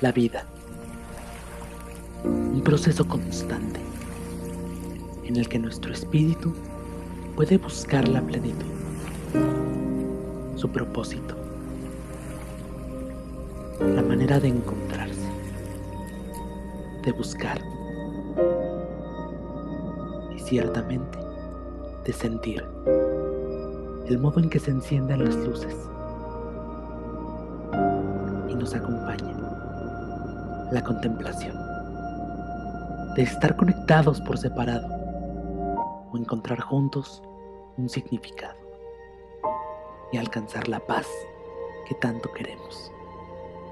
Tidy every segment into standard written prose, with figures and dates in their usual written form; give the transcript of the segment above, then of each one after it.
la vida. Un proceso constante en el que nuestro espíritu puede buscar la plenitud, su propósito, la manera de encontrarse, de buscar y ciertamente de sentir el modo en que se encienden las luces y nos acompaña la contemplación, de estar conectados por separado o encontrar juntos un significado y alcanzar la paz que tanto queremos.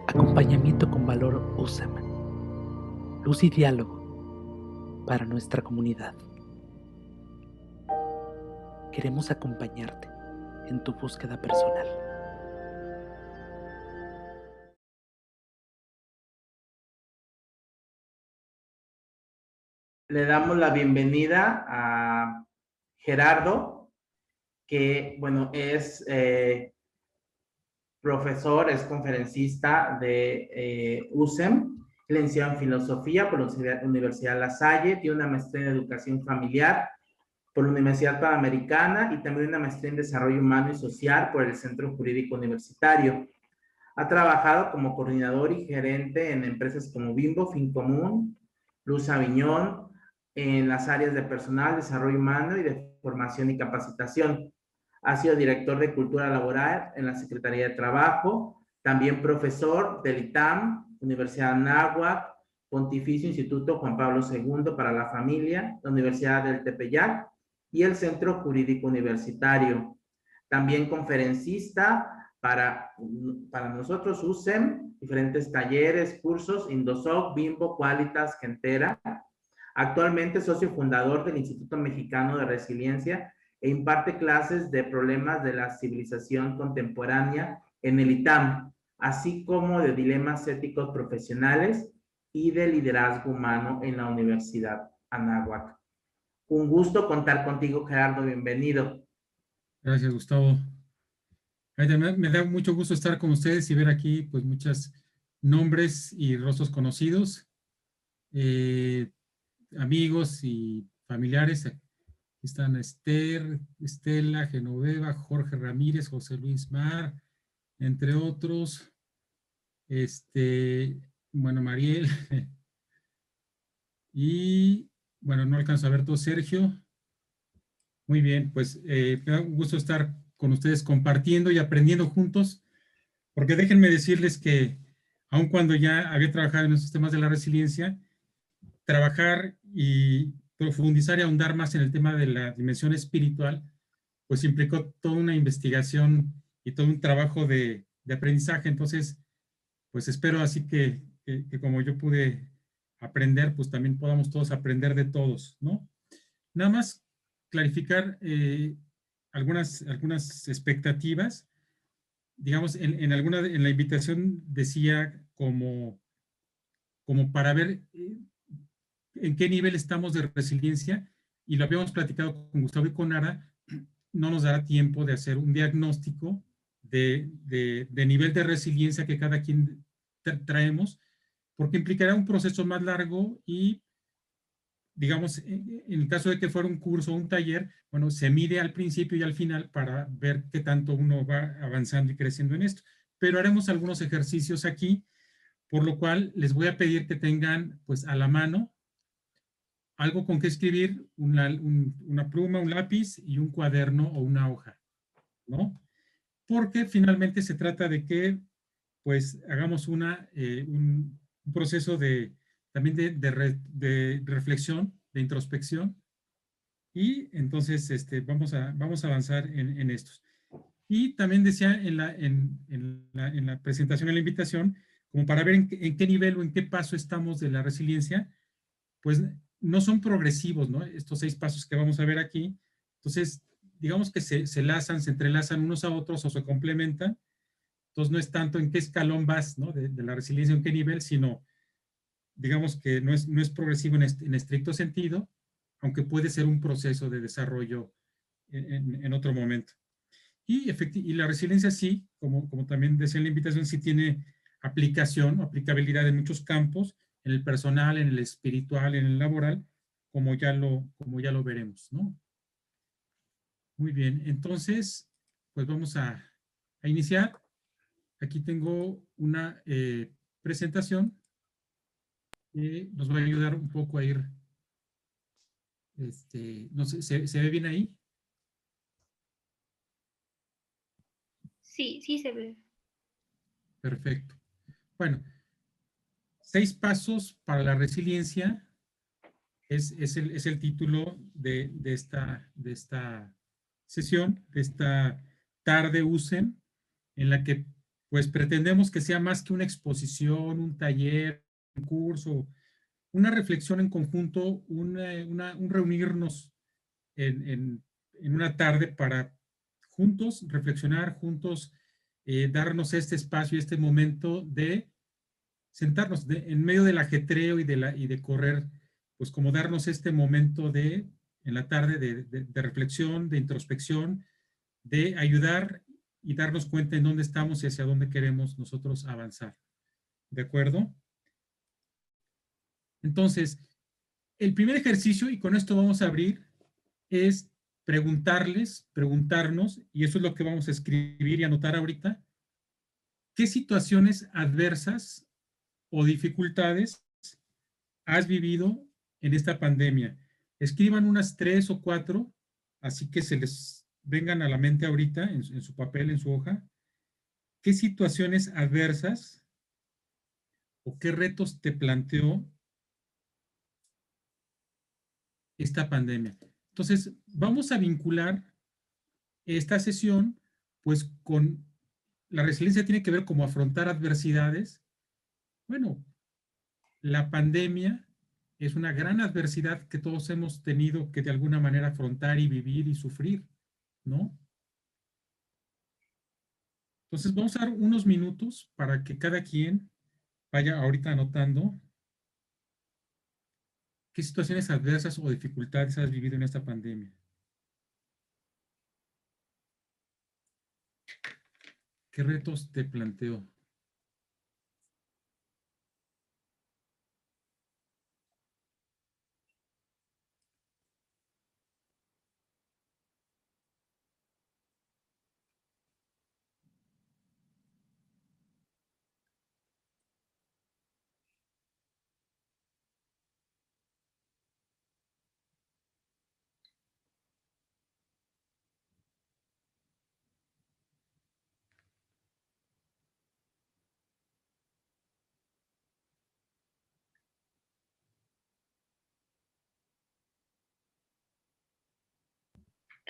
Acompañamiento con valor USEM, luz y diálogo para nuestra comunidad. Queremos acompañarte en tu búsqueda personal. Le damos la bienvenida a Gerardo, que, bueno, es profesor, es conferencista de USEM, licenciado en Filosofía por la Universidad La Salle, tiene una maestría en Educación Familiar por la Universidad Panamericana y también una maestría en Desarrollo Humano y Social por el Centro Jurídico Universitario. Ha trabajado como coordinador y gerente en empresas como Bimbo, Fincomún, Luz Aviñón, en las áreas de personal, desarrollo humano y de formación y capacitación. Ha sido director de Cultura Laboral en la Secretaría de Trabajo, también profesor del ITAM, Universidad Anáhuac, Pontificio Instituto Juan Pablo II para la Familia, la Universidad del Tepeyac y el Centro Jurídico Universitario. También conferencista para nosotros, USEM, diferentes talleres, cursos, Indosoc, Bimbo, Qualitas, Gentera. Actualmente socio fundador del Instituto Mexicano de Resiliencia e imparte clases de problemas de la civilización contemporánea en el ITAM, así como de dilemas éticos profesionales y de liderazgo humano en la Universidad Anáhuac. Un gusto contar contigo, Gerardo, bienvenido. Gracias, Gustavo. Me da mucho gusto estar con ustedes y ver aquí pues muchos nombres y rostros conocidos, amigos y familiares. Aquí están Esther, Estela, Genoveva, Jorge Ramírez, José Luis Mar, entre otros. Bueno, Mariel. Y bueno, no alcanzo a ver todo. Sergio. Muy bien, pues me da un gusto estar con ustedes compartiendo y aprendiendo juntos, porque déjenme decirles que aun cuando ya había trabajado en los temas de la resiliencia, trabajar y profundizar y ahondar más en el tema de la dimensión espiritual, pues implicó toda una investigación y todo un trabajo de aprendizaje. Entonces, pues espero así que como yo pude aprender, pues también podamos todos aprender de todos, ¿no? Nada más clarificar algunas expectativas. Digamos, en la invitación decía como para ver en qué nivel estamos de resiliencia, y lo habíamos platicado con Gustavo y con Ara. No nos dará tiempo de hacer un diagnóstico de nivel de resiliencia que cada quien traemos, porque implicará un proceso más largo y, digamos, en el caso de que fuera un curso o un taller, bueno, se mide al principio y al final para ver qué tanto uno va avanzando y creciendo en esto. Pero haremos algunos ejercicios aquí, por lo cual les voy a pedir que tengan pues a la mano algo con que escribir, una pluma, un lápiz y un cuaderno o una hoja, ¿no? Porque finalmente se trata de que pues hagamos un proceso también de reflexión, de introspección, y entonces vamos a avanzar en estos. Y también decía en la presentación, en la invitación, como para ver en qué nivel o en qué paso estamos de la resiliencia, pues no son progresivos, ¿no? Estos 6 pasos que vamos a ver aquí. Entonces, digamos que se entrelazan unos a otros o se complementan. Entonces, no es tanto en qué escalón vas, ¿no? De la resiliencia, en qué nivel, sino, digamos que no es progresivo en estricto sentido, aunque puede ser un proceso de desarrollo en otro momento. Y la resiliencia sí, como también decía en la invitación, sí tiene aplicación o aplicabilidad en muchos campos, en el personal, en el espiritual, en el laboral, como ya lo veremos, ¿no? Muy bien, entonces, pues vamos a iniciar. Aquí tengo una presentación que nos va a ayudar un poco a ir, no sé, ¿se ve bien ahí? Sí, sí se ve. Perfecto. Bueno, 6 pasos para la resiliencia es el título de esta sesión, de esta tarde USEM, en la que pues pretendemos que sea más que una exposición, un taller, un curso, una reflexión en conjunto, un reunirnos en una tarde para juntos reflexionar, juntos darnos este espacio, este momento de sentarnos en medio del ajetreo y de correr, pues como darnos este momento en la tarde de reflexión, de introspección, de ayudar y darnos cuenta en dónde estamos y hacia dónde queremos nosotros avanzar. ¿De acuerdo? Entonces, el primer ejercicio, y con esto vamos a abrir, es preguntarnos, y eso es lo que vamos a escribir y anotar ahorita, ¿qué situaciones adversas o dificultades has vivido en esta pandemia? Escriban unas 3 o 4, así que se les vengan a la mente ahorita en su papel, en su hoja. ¿Qué situaciones adversas o qué retos te planteó esta pandemia? Entonces, vamos a vincular esta sesión, pues, con la resiliencia tiene que ver cómo afrontar adversidades. Bueno, la pandemia es una gran adversidad que todos hemos tenido que de alguna manera afrontar y vivir y sufrir, ¿no? Entonces vamos a dar unos minutos para que cada quien vaya ahorita anotando qué situaciones adversas o dificultades has vivido en esta pandemia. ¿Qué retos te planteó?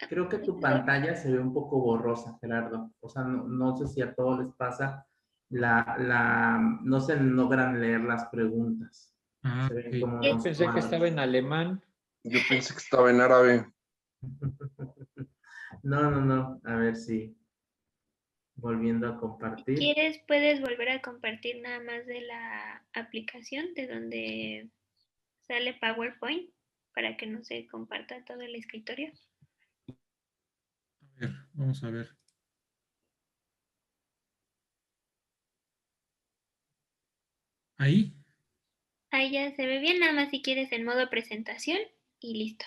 Creo que tu pantalla se ve un poco borrosa, Gerardo. O sea, no sé si a todos les pasa, no se logran leer las preguntas. Ah, Se ven ok. como Yo unos Pensé que cuadros. estaba en alemán. Yo pensé que estaba en árabe. No. A ver si volviendo a Si compartir. quieres, puedes volver a compartir nada más de la aplicación de donde sale PowerPoint para que no se comparta todo el escritorio. A ver, vamos a ver. Ahí. Ahí ya se ve bien, nada más si quieres en modo presentación y listo.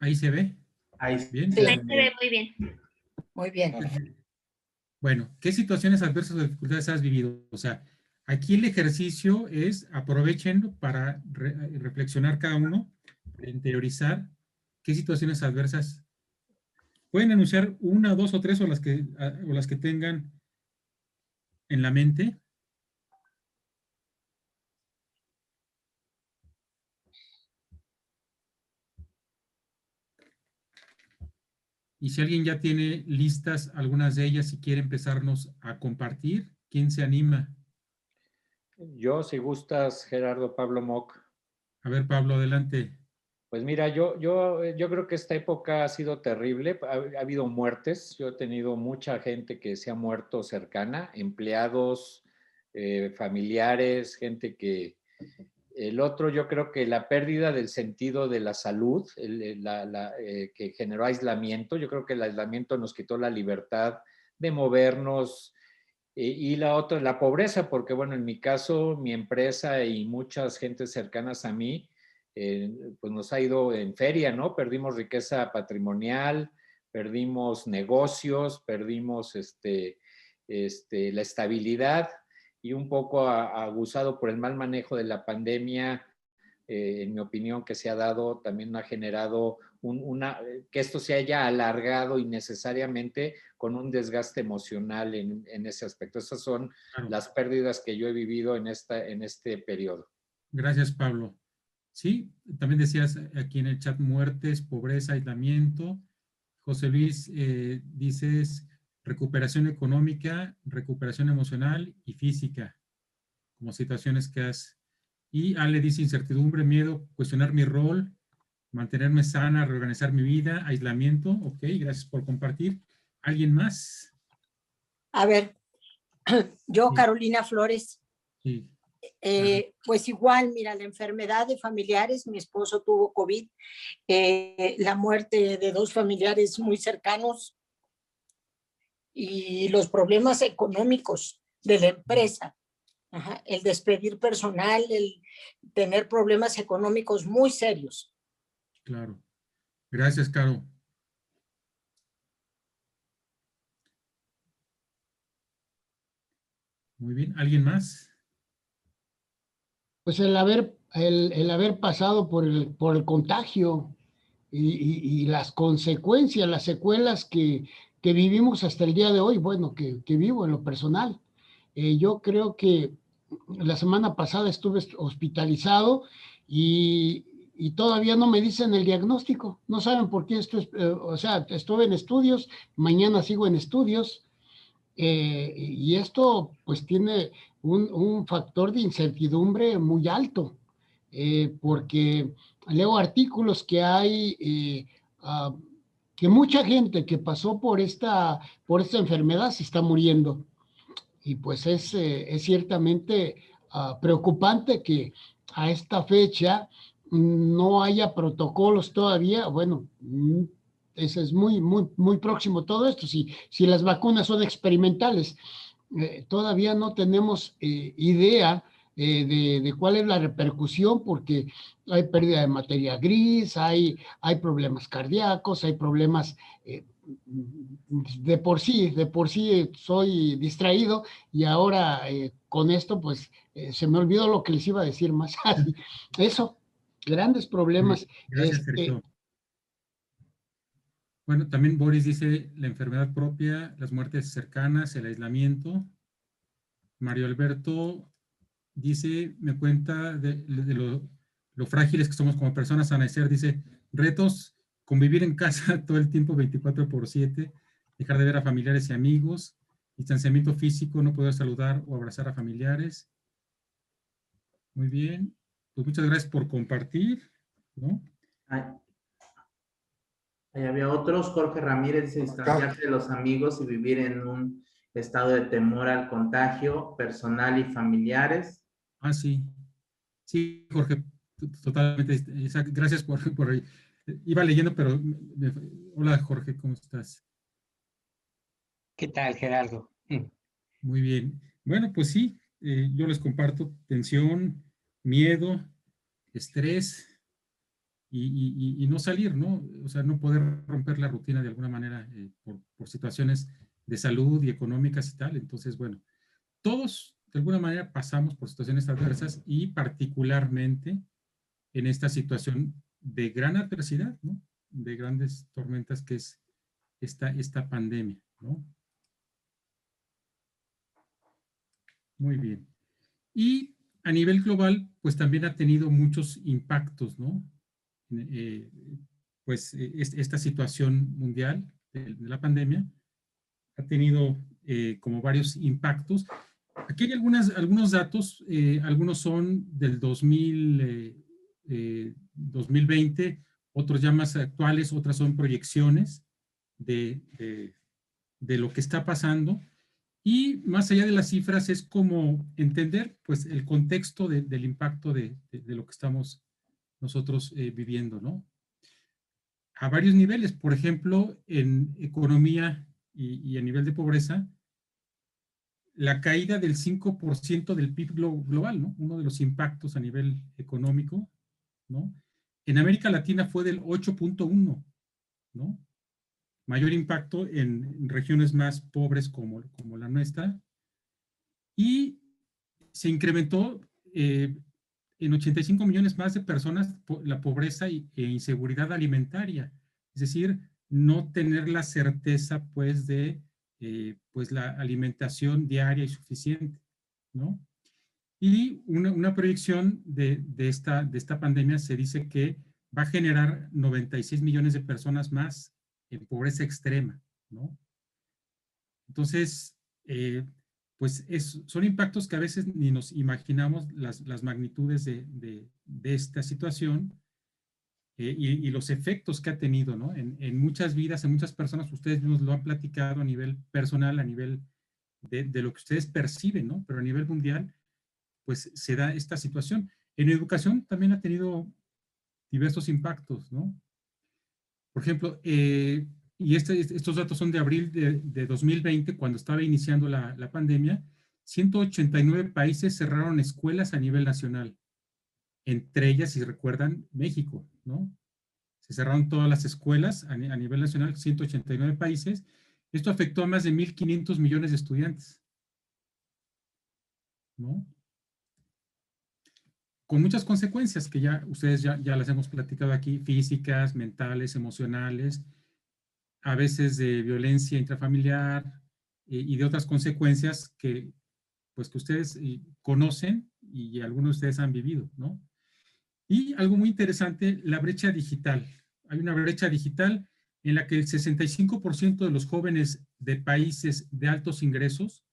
Ahí se ve. Ahí Bien. se Ahí ven se ve muy bien. Muy bien. Bueno, ¿qué situaciones adversas o dificultades has vivido? O sea, aquí el ejercicio es aprovechen para reflexionar cada uno, interiorizar qué situaciones adversas. Pueden enunciar una, dos o tres o las que tengan en la mente. Y si alguien ya tiene listas algunas de ellas y quiere empezarnos a compartir, ¿quién se anima? Yo, si gustas, Gerardo Pablo Mock. A ver, Pablo, adelante. Pues mira, yo creo que esta época ha sido terrible. Ha habido muertes. Yo he tenido mucha gente que se ha muerto cercana, empleados, familiares, gente que El otro, yo creo que la pérdida del sentido de la salud, que generó aislamiento. Yo creo que el aislamiento nos quitó la libertad de movernos. Y la otra, la pobreza, porque bueno, en mi caso, mi empresa y muchas gentes cercanas a mí, pues nos ha ido en feria, ¿no? Perdimos riqueza patrimonial, perdimos negocios, perdimos la estabilidad, y un poco aguzado por el mal manejo de la pandemia, en mi opinión, que se ha dado, también ha generado que esto se haya alargado innecesariamente con un desgaste emocional en ese aspecto. Esas son las pérdidas que yo he vivido en este periodo. Gracias, Pablo. Sí, también decías aquí en el chat muertes, pobreza, aislamiento. José Luis, dices recuperación económica, recuperación emocional y física, como situaciones que has... Y Ale dice incertidumbre, miedo, cuestionar mi rol, mantenerme sana, reorganizar mi vida, aislamiento. Ok, gracias por compartir. ¿Alguien más? A ver, yo, Sí. Carolina Flores, Sí. pues igual, mira, la enfermedad de familiares, mi esposo tuvo COVID, la muerte de 2 familiares muy cercanos y los problemas económicos de la empresa. Ajá, el despedir personal, el tener problemas económicos muy serios. Claro. Gracias, Caro. Muy bien. ¿Alguien más? Pues el haber pasado por el contagio y las consecuencias, las secuelas que vivimos hasta el día de hoy, bueno, que vivo en lo personal. Yo creo que la semana pasada estuve hospitalizado y todavía no me dicen el diagnóstico. No saben por qué o sea, estuve en estudios, mañana sigo en estudios. Y esto pues tiene un factor de incertidumbre muy alto, porque leo artículos que hay, que mucha gente que pasó por esta enfermedad se está muriendo. Y pues es ciertamente preocupante que a esta fecha no haya protocolos todavía. Bueno, eso es muy próximo todo esto. Si las vacunas son experimentales, todavía no tenemos idea de cuál es la repercusión, porque hay pérdida de materia gris, hay problemas cardíacos, hay problemas de por sí soy distraído, y ahora con esto pues se me olvidó lo que les iba a decir más. Eso, grandes problemas. Gracias, Sergio. Bueno, también Boris dice la enfermedad propia, las muertes cercanas, el aislamiento. Mario Alberto dice, me cuenta de lo frágiles que somos como personas. Anacer dice, retos, convivir en casa todo el tiempo 24/7, dejar de ver a familiares y amigos, distanciamiento físico, no poder saludar o abrazar a familiares. Muy bien, pues muchas gracias por compartir, ¿no? Ahí había otros. Jorge Ramírez dice distanciarse de los amigos y vivir en un estado de temor al contagio personal y familiares. Ah, sí. Sí, Jorge, totalmente. Gracias por iba leyendo, pero hola, Jorge, ¿cómo estás? ¿Qué tal, Gerardo? Muy bien. Bueno, pues sí, yo les comparto tensión, miedo, estrés y no salir, ¿no? O sea, no poder romper la rutina de alguna manera por situaciones de salud y económicas y tal. Entonces, bueno, todos de alguna manera pasamos por situaciones adversas, y particularmente en esta situación de gran adversidad, ¿no? De grandes tormentas que es esta pandemia, ¿no? Muy bien. Y a nivel global, pues también ha tenido muchos impactos, ¿no? Esta situación mundial de la pandemia ha tenido como varios impactos. Aquí hay algunos datos, algunos son del 2020, otros ya más actuales, otras son proyecciones de lo que está pasando. Y más allá de las cifras es como entender pues el contexto del impacto de lo que estamos nosotros viviendo, ¿no? A varios niveles, por ejemplo, en economía y a nivel de pobreza, la caída del 5% del PIB global, ¿no? Uno de los impactos a nivel económico, ¿no? En América Latina fue del 8.1, ¿no? Mayor impacto en regiones más pobres como la nuestra. Y se incrementó en 85 millones más de personas la pobreza e inseguridad alimentaria. Es decir, no tener la certeza, pues, de pues la alimentación diaria y suficiente, ¿no? Y una proyección de esta pandemia se dice que va a generar 96 millones de personas más en pobreza extrema, ¿no? Entonces, pues son impactos que a veces ni nos imaginamos las magnitudes de esta situación y los efectos que ha tenido, ¿no? En muchas vidas, en muchas personas, ustedes mismos lo han platicado a nivel personal, a nivel de lo que ustedes perciben, ¿no? Pero a nivel mundial, pues se da esta situación. En educación también ha tenido diversos impactos, ¿no? Por ejemplo, y estos datos son de abril de 2020, cuando estaba iniciando la pandemia, 189 países cerraron escuelas a nivel nacional. Entre ellas, si recuerdan, México, ¿no? Se cerraron todas las escuelas a nivel nacional, 189 países. Esto afectó a más de 1.500 millones de estudiantes, ¿no? Con muchas consecuencias que ustedes ya las hemos platicado aquí, físicas, mentales, emocionales, a veces de violencia intrafamiliar y de otras consecuencias que ustedes conocen y algunos de ustedes han vivido, ¿no? Y algo muy interesante, la brecha digital. Hay una brecha digital en la que el 65% de los jóvenes de países de altos ingresos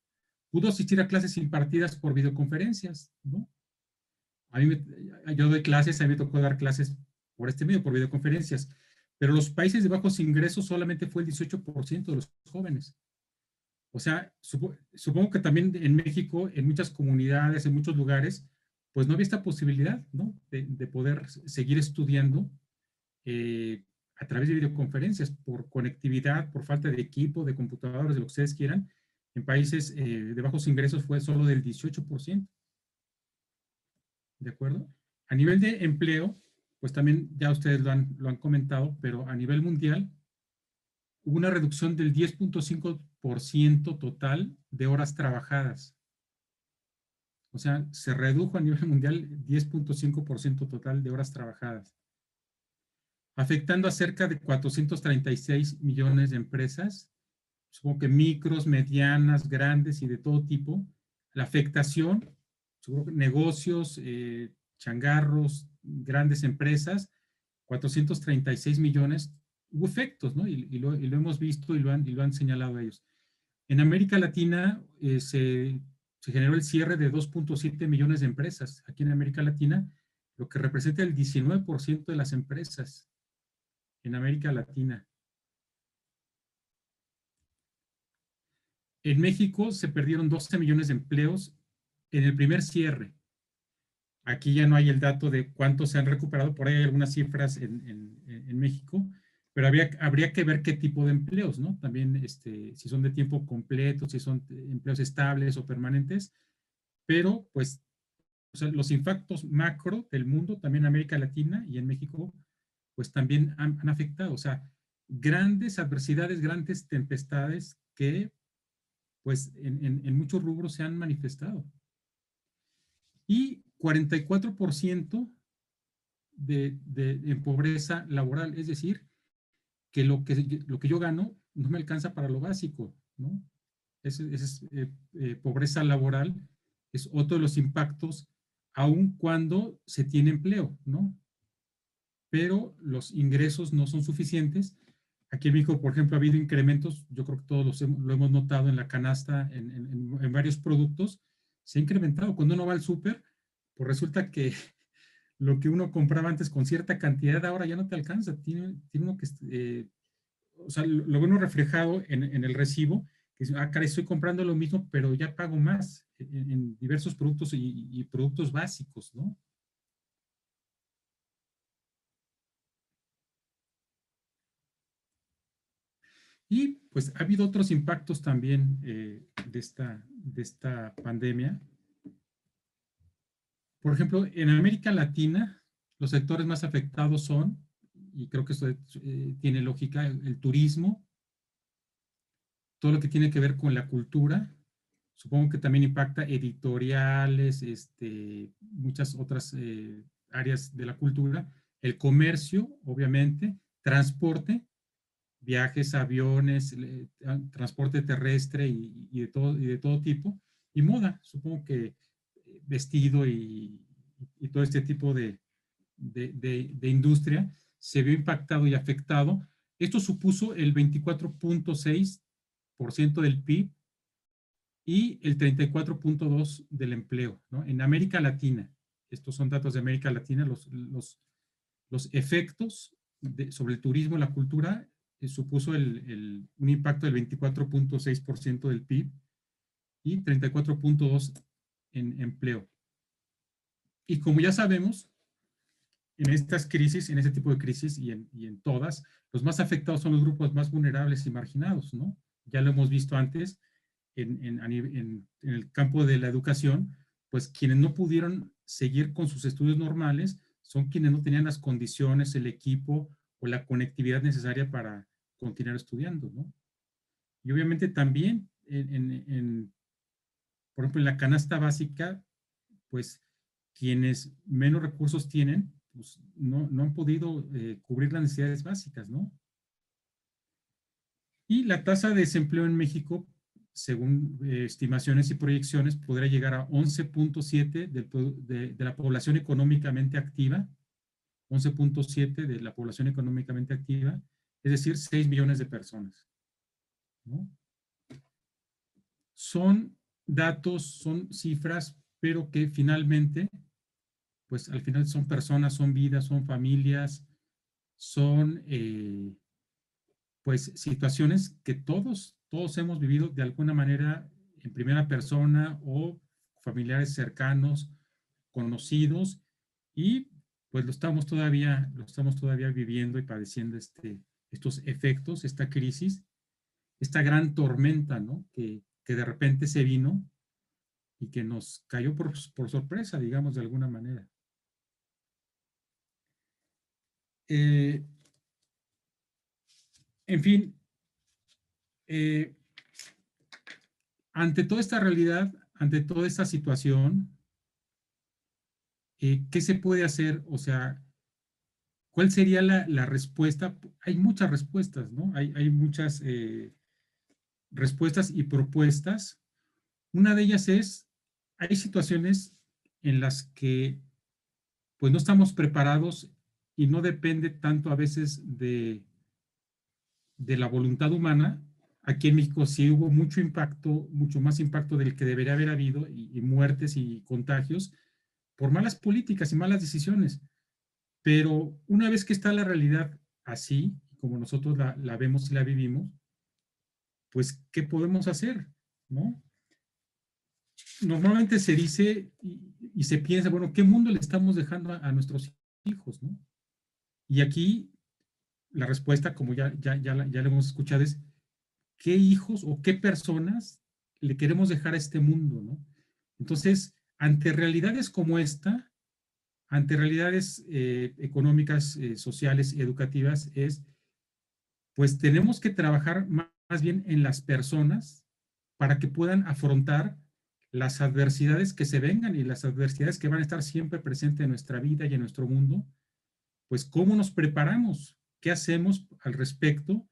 pudo asistir a clases impartidas por videoconferencias, ¿no? Yo doy clases, a mí me tocó dar clases por este medio, por videoconferencias, pero los países de bajos ingresos solamente fue el 18% de los jóvenes. O sea, supongo que también en México, en muchas comunidades, en muchos lugares, pues no había esta posibilidad, ¿no? De poder seguir estudiando a través de videoconferencias, por conectividad, por falta de equipo, de computadoras, de lo que ustedes quieran. En países de bajos ingresos fue solo del 18%. ¿De acuerdo? A nivel de empleo, pues también ya ustedes lo han comentado, pero a nivel mundial hubo una reducción del 10.5% total de horas trabajadas. O sea, se redujo a nivel mundial 10.5% total de horas trabajadas, afectando a cerca de 436 millones de empresas, supongo que micros, medianas, grandes y de todo tipo. La afectación, negocios, changarros, grandes empresas, 436 millones, hubo efectos, ¿no? Y lo hemos visto y lo han señalado ellos. En América Latina se generó el cierre de 2.7 millones de empresas. Aquí en América Latina, lo que representa el 19% de las empresas en América Latina. En México se perdieron 12 millones de empleos en el primer cierre. Aquí ya no hay el dato de cuántos se han recuperado, por ahí hay algunas cifras en México, pero habría que ver qué tipo de empleos, ¿no? También si son de tiempo completo, si son empleos estables o permanentes, pero pues o sea, los impactos macro del mundo, también en América Latina y en México, pues también han afectado, o sea, grandes adversidades, grandes tempestades que pues en muchos rubros se han manifestado. Y 44% en pobreza laboral, es decir, que lo que yo gano no me alcanza para lo básico, ¿no? Pobreza laboral es otro de los impactos, aun cuando se tiene empleo, ¿no? Pero los ingresos no son suficientes. Aquí en México, por ejemplo, ha habido incrementos, yo creo que todos lo hemos notado en la canasta, en varios productos, se ha incrementado. Cuando uno va al súper, pues resulta que lo que uno compraba antes con cierta cantidad ahora ya no te alcanza. Tiene uno que, o sea, lo bueno reflejado en el recibo, que dicen, caray, estoy comprando lo mismo, pero ya pago más en diversos productos y productos básicos, ¿no? Y pues ha habido otros impactos también de esta pandemia. Por ejemplo, en América Latina, los sectores más afectados son, y creo que esto tiene lógica, el turismo, todo lo que tiene que ver con la cultura, supongo que también impacta editoriales, muchas otras áreas de la cultura, el comercio, obviamente, transporte, viajes, aviones, transporte terrestre y de todo tipo, y moda, supongo que vestido y todo este tipo de industria se vio impactado y afectado. Esto supuso el 24.6% del PIB y el 34.2% del empleo, ¿no? En América Latina, estos son datos de América Latina, los efectos sobre el turismo y la cultura supuso un impacto del 24.6% del PIB y 34.2% en empleo. Y como ya sabemos, en estas crisis, en este tipo de crisis y en todas, los más afectados son los grupos más vulnerables y marginados, ¿no? Ya lo hemos visto antes en el campo de la educación, pues quienes no pudieron seguir con sus estudios normales son quienes no tenían las condiciones, el equipo o la conectividad necesaria para continuar estudiando, ¿no? Y obviamente también, por ejemplo, en la canasta básica, pues quienes menos recursos tienen, pues no han podido cubrir las necesidades básicas, ¿no? Y la tasa de desempleo en México, según estimaciones y proyecciones, podría llegar a 11.7 de la población económicamente activa, 11.7 de la población económicamente activa, es decir, 6 millones de personas, ¿no? Son datos, son cifras, pero que finalmente, pues al final son personas, son vidas, son familias, son pues situaciones que todos hemos vivido de alguna manera en primera persona o familiares cercanos, conocidos, y pues lo estamos todavía viviendo y padeciendo estos efectos, esta crisis, esta gran tormenta, ¿no? Que de repente se vino y que nos cayó por sorpresa, digamos, de alguna manera. En fin, ante toda esta realidad, ante toda esta situación, ¿qué se puede hacer? O sea, ¿cuál sería la respuesta? Hay muchas respuestas, ¿no? Hay muchas respuestas y propuestas. Una de ellas es, hay situaciones en las que pues no estamos preparados y no depende tanto a veces de la voluntad humana. Aquí en México sí hubo mucho impacto, mucho más impacto del que debería haber habido, y muertes y contagios por malas políticas y malas decisiones. Pero una vez que está la realidad así, como nosotros la vemos y la vivimos, pues, ¿qué podemos hacer? ¿No? Normalmente se dice y se piensa, bueno, ¿qué mundo le estamos dejando a nuestros hijos? ¿No? Y aquí la respuesta, como ya lo hemos escuchado, es ¿qué hijos o qué personas le queremos dejar a este mundo? ¿No? Entonces, ante realidades como esta, ante realidades económicas, sociales y educativas, pues tenemos que trabajar más bien en las personas para que puedan afrontar las adversidades que se vengan y las adversidades que van a estar siempre presentes en nuestra vida y en nuestro mundo. Pues, ¿cómo nos preparamos? ¿Qué hacemos al respecto?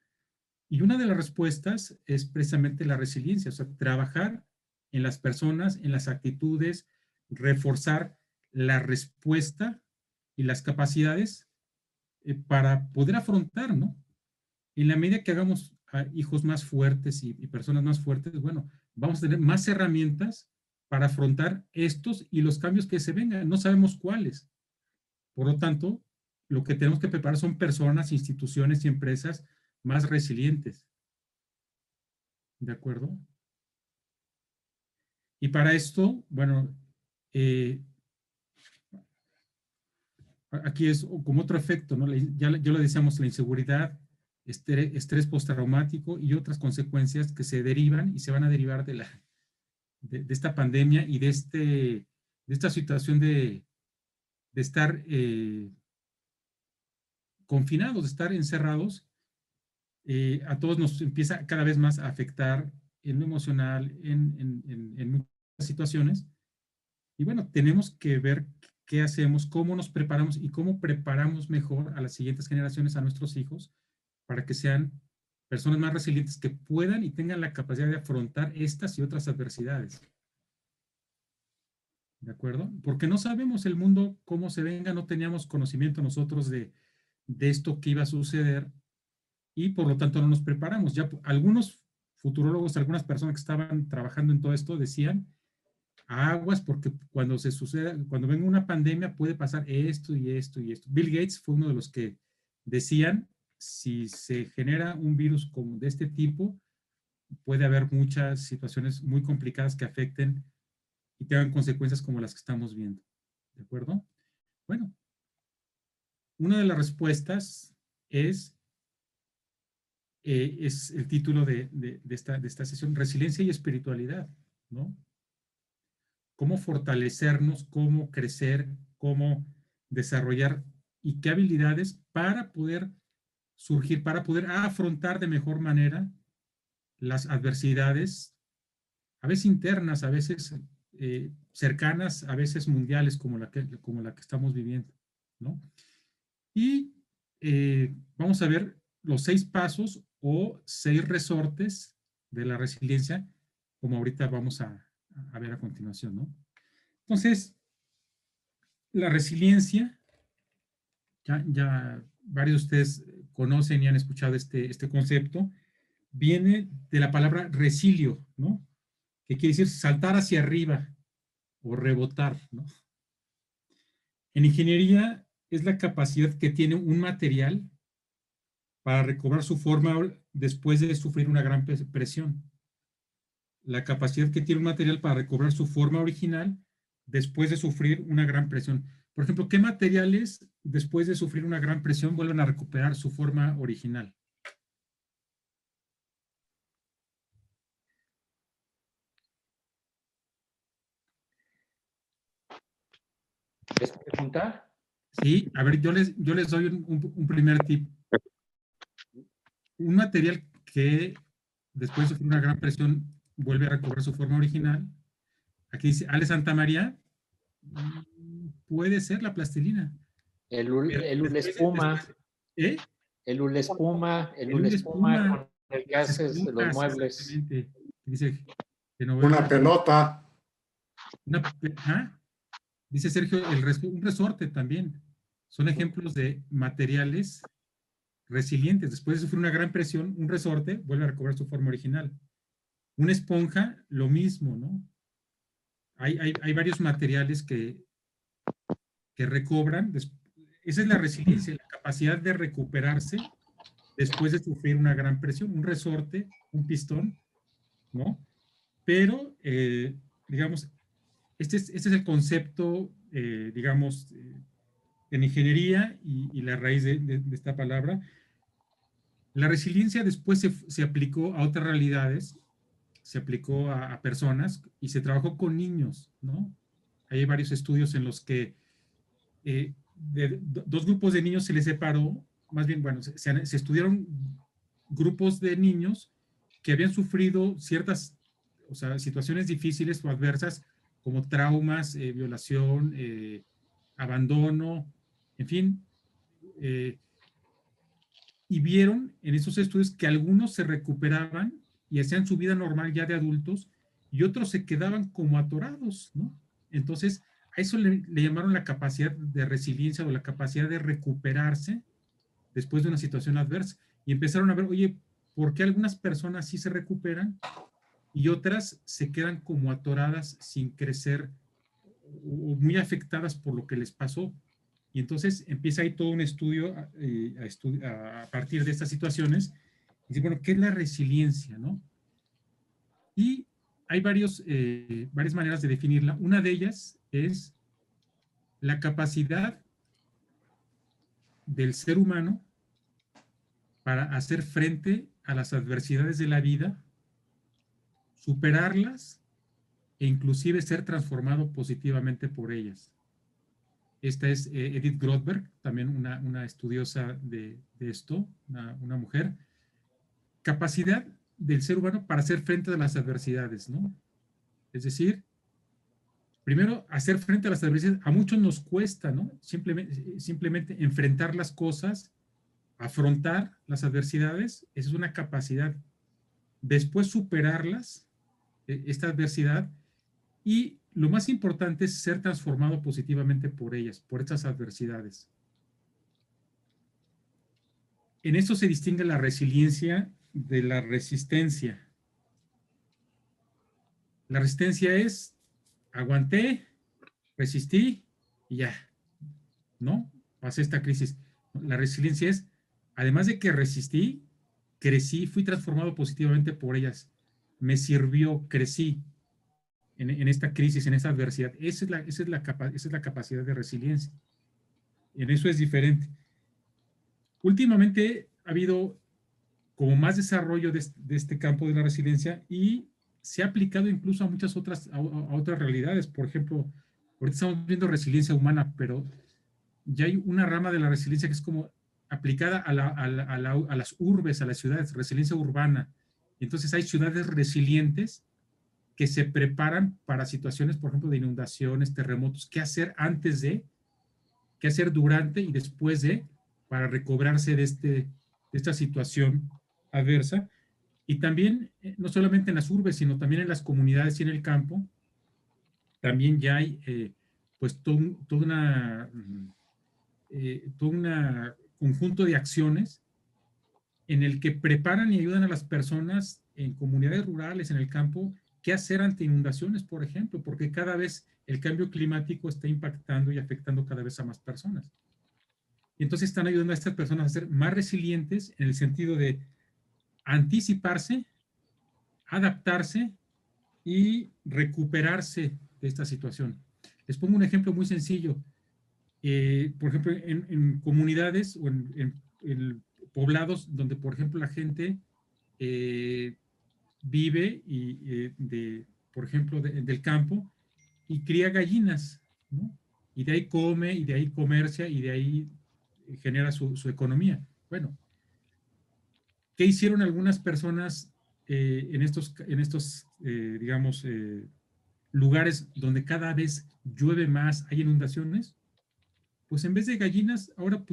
Y una de las respuestas es precisamente la resiliencia, o sea, trabajar en las personas, en las actitudes, reforzar la respuesta y las capacidades para poder afrontar, ¿no? En la medida que hagamos a hijos más fuertes y personas más fuertes, bueno, vamos a tener más herramientas para afrontar estos y los cambios que se vengan. No sabemos cuáles. Por lo tanto, lo que tenemos que preparar son personas, instituciones y empresas más resilientes. ¿De acuerdo? Y para esto, bueno, aquí es como otro efecto, ¿no? Ya lo decíamos, la inseguridad, estrés postraumático y otras consecuencias que se derivan y se van a derivar de esta pandemia y de esta situación de estar confinados, de estar encerrados. A todos nos empieza cada vez más a afectar en lo emocional, en muchas situaciones. Y bueno, tenemos que ver qué hacemos, cómo nos preparamos y cómo preparamos mejor a las siguientes generaciones, a nuestros hijos, para que sean personas más resilientes que puedan y tengan la capacidad de afrontar estas y otras adversidades. ¿De acuerdo? Porque no sabemos el mundo cómo se venga, no teníamos conocimiento nosotros de esto que iba a suceder y por lo tanto no nos preparamos. Ya algunos futurólogos, algunas personas que estaban trabajando en todo esto decían, aguas, porque cuando venga una pandemia puede pasar esto y esto y esto. Bill Gates fue uno de los que decían, si se genera un virus como de este tipo, puede haber muchas situaciones muy complicadas que afecten y tengan consecuencias como las que estamos viendo. ¿De acuerdo? Bueno, una de las respuestas es el título de esta sesión, Resiliencia y Espiritualidad, ¿no? Cómo fortalecernos, cómo crecer, cómo desarrollar y qué habilidades para poder surgir, para poder afrontar de mejor manera las adversidades, a veces internas, a veces cercanas, a veces mundiales, como la que estamos viviendo, ¿no? Y vamos a ver los 6 pasos o 6 resortes de la resiliencia, como ahorita vamos a ver a continuación, ¿no? Entonces, la resiliencia, ya varios de ustedes conocen y han escuchado este concepto, viene de la palabra resilio, ¿no? Que quiere decir saltar hacia arriba o rebotar, ¿no? En ingeniería es la capacidad que tiene un material para recobrar su forma después de sufrir una gran presión. La capacidad que tiene un material para recobrar su forma original después de sufrir una gran presión. Por ejemplo, ¿qué materiales después de sufrir una gran presión vuelven a recuperar su forma original? ¿Es pregunta? Sí, a ver, yo les doy un primer tip. Un material que después de sufrir una gran presión vuelve a recobrar su forma original. Aquí dice Ale Santamaría, puede ser la plastilina. El hule espuma. ¿Eh? El hule espuma, El hule espuma con el que haces los muebles. Exactamente. Dice una pelota. Dice Sergio, un resorte también. Son ejemplos de materiales resilientes. Después de sufrir una gran presión, un resorte vuelve a recobrar su forma original. Una esponja, lo mismo, ¿no? Hay varios materiales que recobran. Esa es la resiliencia, la capacidad de recuperarse después de sufrir una gran presión. Un resorte, un pistón, ¿no? Pero, digamos, este es el concepto, digamos, en ingeniería y la raíz de esta palabra. La resiliencia después se aplicó a otras realidades, se aplicó a personas y se trabajó con niños, ¿no? Hay varios estudios en los que de 2 grupos de niños se les separó, más bien, bueno, se estudiaron grupos de niños que habían sufrido ciertas, o sea, situaciones difíciles o adversas como traumas, violación, abandono, en fin, y vieron en esos estudios que algunos se recuperaban y hacían su vida normal ya de adultos y otros se quedaban como atorados, ¿no? Entonces, a eso le llamaron la capacidad de resiliencia o la capacidad de recuperarse después de una situación adversa. Y empezaron a ver, oye, ¿por qué algunas personas sí se recuperan y otras se quedan como atoradas sin crecer o muy afectadas por lo que les pasó? Y entonces empieza ahí todo un estudio a partir de estas situaciones. Y dice, bueno, ¿qué es la resiliencia, no? Y hay varias maneras de definirla. Una de ellas es la capacidad del ser humano para hacer frente a las adversidades de la vida, superarlas e inclusive ser transformado positivamente por ellas. Esta es Edith Grothberg, también una estudiosa de esto, una mujer. Capacidad del ser humano para hacer frente a las adversidades, ¿no? Es decir, primero, hacer frente a las adversidades, a muchos nos cuesta, ¿no? Simplemente enfrentar las cosas, afrontar las adversidades, esa es una capacidad. Después superarlas, esta adversidad, y lo más importante es ser transformado positivamente por ellas, por estas adversidades. En esto se distingue la resiliencia de la resistencia. La resistencia es, aguanté, resistí y ya, ¿no? Pasé esta crisis. La resiliencia es, además de que resistí, crecí, fui transformado positivamente por ellas. Me sirvió, crecí en esta crisis, en esta adversidad. Esa es la capacidad de resiliencia. En eso es diferente. Últimamente ha habido como más desarrollo de este campo de la resiliencia y se ha aplicado incluso a muchas otras realidades. Por ejemplo, ahorita estamos viendo resiliencia humana, pero ya hay una rama de la resiliencia que es como aplicada a las urbes, a las ciudades, resiliencia urbana. Entonces hay ciudades resilientes que se preparan para situaciones, por ejemplo, de inundaciones, terremotos, qué hacer antes de, qué hacer durante y después de, para recobrarse de esta situación adversa. Y también, no solamente en las urbes, sino también en las comunidades y en el campo, también ya hay pues todo un conjunto de acciones en el que preparan y ayudan a las personas en comunidades rurales, en el campo, qué hacer ante inundaciones, por ejemplo, porque cada vez el cambio climático está impactando y afectando cada vez a más personas. Y entonces están ayudando a estas personas a ser más resilientes en el sentido de anticiparse, adaptarse y recuperarse de esta situación. Les pongo un ejemplo muy sencillo. Por ejemplo, en comunidades o en poblados donde, por ejemplo, la gente vive por ejemplo, del campo y cría gallinas, ¿no? Y de ahí come, y de ahí comercia, y de ahí genera su economía. Bueno, ¿qué hicieron algunas personas en estos digamos, lugares donde cada vez llueve más, hay inundaciones? Pues en vez de gallinas, ahora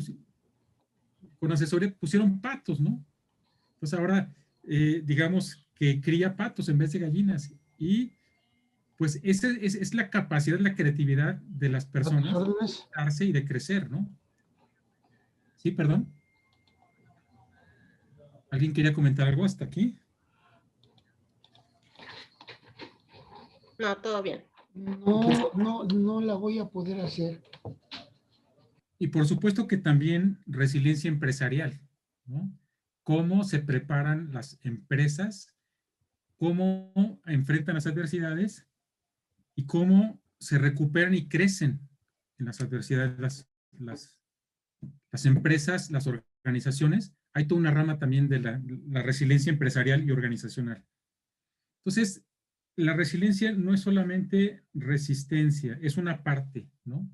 con asesoría pusieron patos, ¿no? Pues ahora, digamos que cría patos en vez de gallinas. Y pues esa es la capacidad, la creatividad de las personas de adaptarse y de crecer, ¿no? Sí, perdón. ¿Alguien quería comentar algo hasta aquí? No, todo bien. No la voy a poder hacer. Y por supuesto que también resiliencia empresarial, ¿no? Cómo se preparan las empresas, cómo enfrentan las adversidades y cómo se recuperan y crecen en las adversidades las empresas, las organizaciones. Hay toda una rama también de la resiliencia empresarial y organizacional. Entonces, la resiliencia no es solamente resistencia, es una parte, ¿no?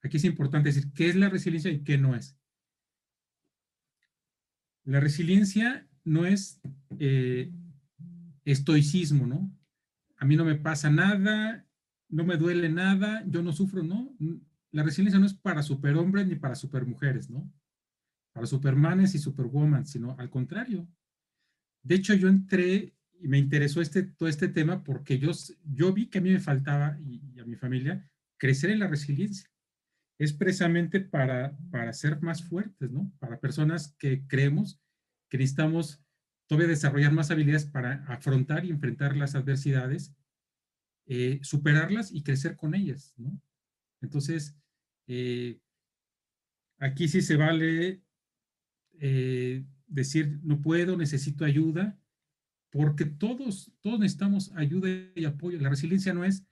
Aquí es importante decir qué es la resiliencia y qué no es. La resiliencia no es estoicismo, ¿no? A mí no me pasa nada, no me duele nada, yo no sufro, ¿no? La resiliencia no es para superhombres ni para supermujeres, ¿no? Para supermanes y superwoman, sino al contrario. De hecho, yo entré y me interesó todo este tema porque yo vi que a mí me faltaba, y a mi familia, crecer en la resiliencia. Es precisamente para ser más fuertes, ¿no? Para personas que creemos que necesitamos todavía desarrollar más habilidades para afrontar y enfrentar las adversidades, superarlas y crecer con ellas, ¿no? Entonces, aquí sí se vale decir, no puedo, necesito ayuda, porque todos necesitamos ayuda y apoyo. La resiliencia no es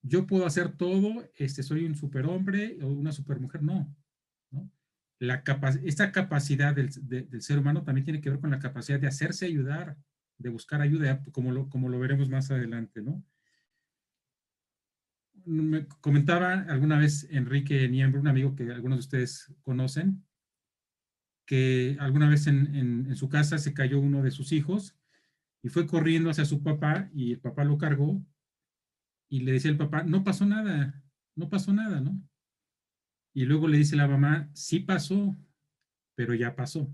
yo puedo hacer todo, soy un superhombre o una supermujer, no. Esta capacidad del ser humano también tiene que ver con la capacidad de hacerse ayudar, de buscar ayuda, como lo veremos más adelante, ¿no? Me comentaba alguna vez Enrique Niembro, un amigo que algunos de ustedes conocen, que alguna vez en su casa se cayó uno de sus hijos y fue corriendo hacia su papá y el papá lo cargó y le decía el papá, no pasó nada, ¿no? Y luego le dice la mamá, sí pasó, pero ya pasó.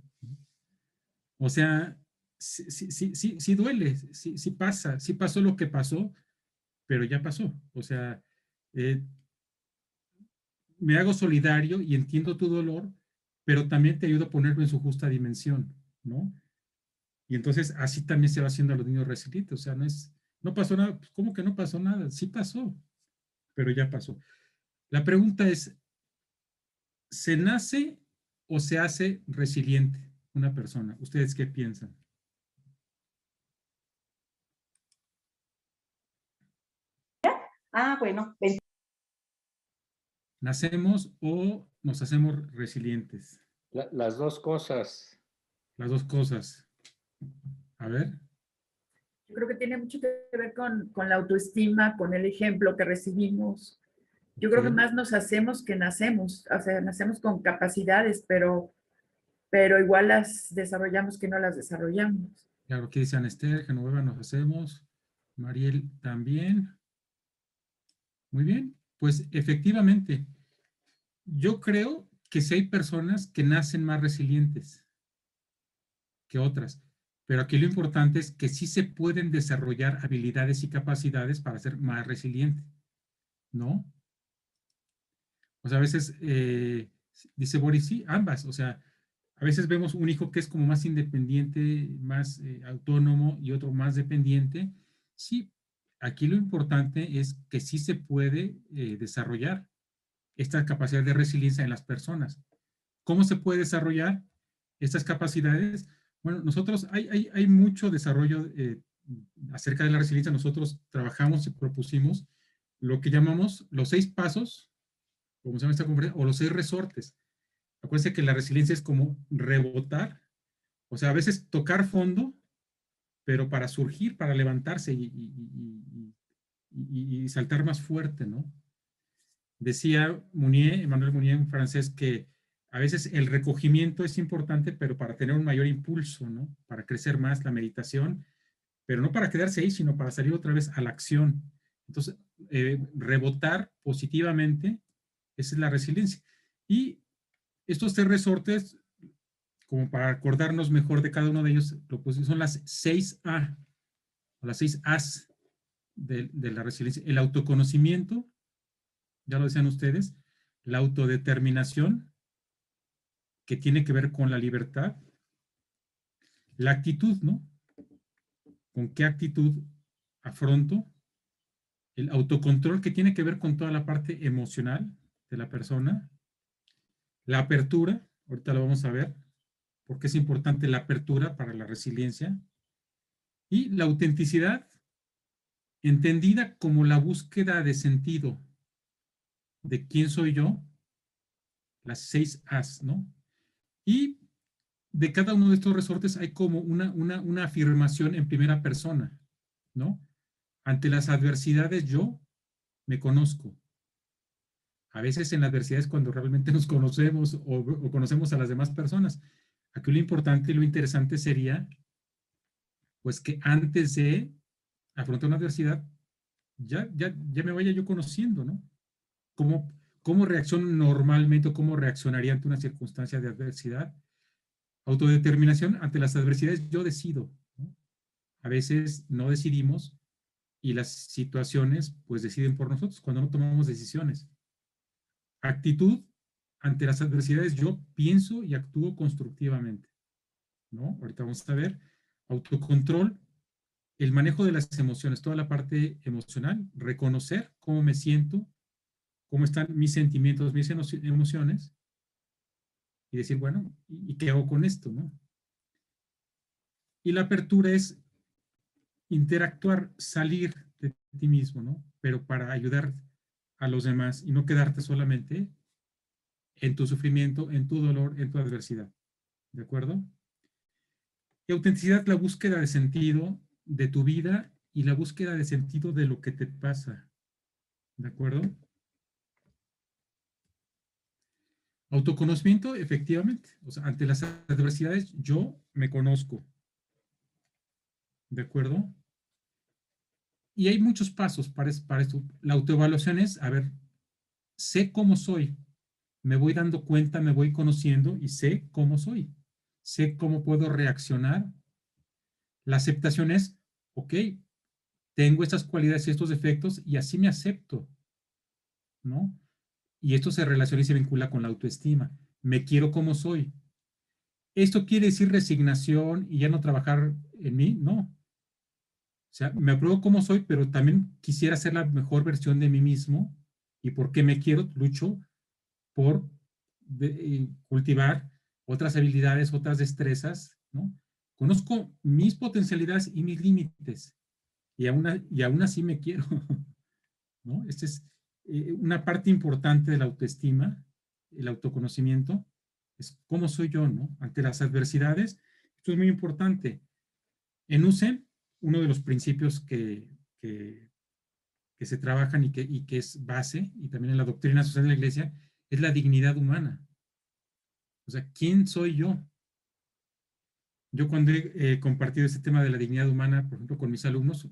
O sea, sí duele, sí pasa, sí pasó lo que pasó, pero ya pasó. O sea, me hago solidario y entiendo tu dolor, pero también te ayudo a ponerlo en su justa dimensión, ¿no? Y entonces así también se va haciendo a los niños resilientes. O sea, no pasó nada, pues, ¿cómo que no pasó nada? Sí pasó, pero ya pasó. La pregunta es, ¿se nace o se hace resiliente una persona? ¿Ustedes qué piensan? Bueno. ¿Nacemos o nos hacemos resilientes? Las dos cosas. Las dos cosas. A ver. Yo creo que tiene mucho que ver con la autoestima, con el ejemplo que recibimos. Yo creo que más nos hacemos que nacemos. O sea, nacemos con capacidades, pero igual las desarrollamos que no las desarrollamos. Claro, aquí dice Anester, Genoveva, nos hacemos. Mariel también. Muy bien, pues efectivamente, yo creo que sí hay personas que nacen más resilientes que otras, pero aquí lo importante es que sí se pueden desarrollar habilidades y capacidades para ser más resiliente, ¿no? O sea, a veces, dice Boris, sí, ambas, o sea, a veces vemos un hijo que es como más independiente, más autónomo y otro más dependiente. Sí, aquí lo importante es que sí se puede desarrollar esta capacidad de resiliencia en las personas. ¿Cómo se puede desarrollar estas capacidades? Bueno, nosotros hay mucho desarrollo acerca de la resiliencia. Nosotros trabajamos y propusimos lo que llamamos los 6 pasos, como se llama esta conferencia, o los 6 resortes. Acuérdense que la resiliencia es como rebotar, o sea, a veces tocar fondo, pero para surgir, para levantarse y saltar más fuerte, ¿no? Decía Emmanuel Mounier, un francés, que a veces el recogimiento es importante, pero para tener un mayor impulso, ¿no? Para crecer más la meditación, pero no para quedarse ahí, sino para salir otra vez a la acción. Entonces, rebotar positivamente, esa es la resiliencia. Y estos 3 resortes, como para acordarnos mejor de cada uno de ellos, pues son las 6A, o las 6 A's de la resiliencia. El autoconocimiento, ya lo decían ustedes, la autodeterminación, que tiene que ver con la libertad, la actitud, ¿no? ¿Con qué actitud afronto? El autocontrol, que tiene que ver con toda la parte emocional de la persona, la apertura, ahorita lo vamos a ver, porque es importante la apertura para la resiliencia, y la autenticidad, entendida como la búsqueda de sentido de quién soy yo, las 6 A's, ¿no? Y de cada uno de estos resortes hay como una afirmación en primera persona, ¿no? Ante las adversidades yo me conozco. A veces en las adversidades cuando realmente nos conocemos o conocemos a las demás personas. Aquí lo importante y lo interesante sería pues que antes de afrontar una adversidad ya me vaya yo conociendo, ¿no? ¿Cómo reacciono normalmente o cómo reaccionaría ante una circunstancia de adversidad? Autodeterminación, ante las adversidades yo decido, ¿no? A veces no decidimos y las situaciones pues deciden por nosotros cuando no tomamos decisiones. Actitud, ante las adversidades yo pienso y actúo constructivamente, ¿no? Ahorita vamos a ver. Autocontrol, el manejo de las emociones, toda la parte emocional, reconocer cómo me siento, cómo están mis sentimientos, mis emociones, y decir, bueno, ¿y qué hago con esto, no? Y la apertura es interactuar, salir de ti mismo, ¿no? Pero para ayudar a los demás y no quedarte solamente en tu sufrimiento, en tu dolor, en tu adversidad. ¿De acuerdo? Y autenticidad, la búsqueda de sentido de tu vida y la búsqueda de sentido de lo que te pasa. ¿De acuerdo? Autoconocimiento, efectivamente. O sea, ante las adversidades, yo me conozco. ¿De acuerdo? Y hay muchos pasos para esto. La autoevaluación es, a ver, sé cómo soy. Me voy dando cuenta, me voy conociendo y sé cómo soy. Sé cómo puedo reaccionar. La aceptación es, ok, tengo estas cualidades y estos defectos y así me acepto, ¿no? Y esto se relaciona y se vincula con la autoestima. Me quiero como soy. ¿Esto quiere decir resignación y ya no trabajar en mí? No. O sea, me apruebo como soy, pero también quisiera ser la mejor versión de mí mismo. ¿Y por qué me quiero? Lucho por cultivar otras habilidades, otras destrezas, ¿no? Conozco mis potencialidades y mis límites y aún así me quiero, ¿no? Esta es una parte importante de la autoestima, el autoconocimiento, es cómo soy yo, ¿no? Ante las adversidades, esto es muy importante. En USEM, uno de los principios que se trabajan y que es base, y también en la doctrina social de la Iglesia, es la dignidad humana. O sea, ¿quién soy yo? Yo cuando he compartido este tema de la dignidad humana, por ejemplo, con mis alumnos,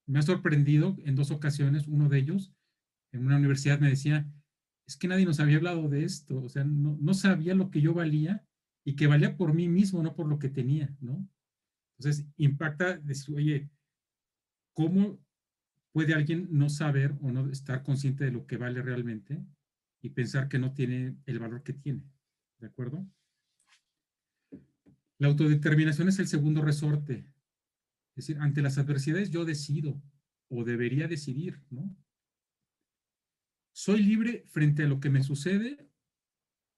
me ha sorprendido en 2 ocasiones. Uno de ellos, en una universidad, me decía, es que nadie nos había hablado de esto. O sea, no sabía lo que yo valía y que valía por mí mismo, no por lo que tenía, ¿no? Entonces, impacta decir, oye, ¿cómo puede alguien no saber o no estar consciente de lo que vale realmente y pensar que no tiene el valor que tiene? ¿De acuerdo? La autodeterminación es el segundo resorte. Es decir, ante las adversidades yo decido o debería decidir, ¿no? ¿Soy libre frente a lo que me sucede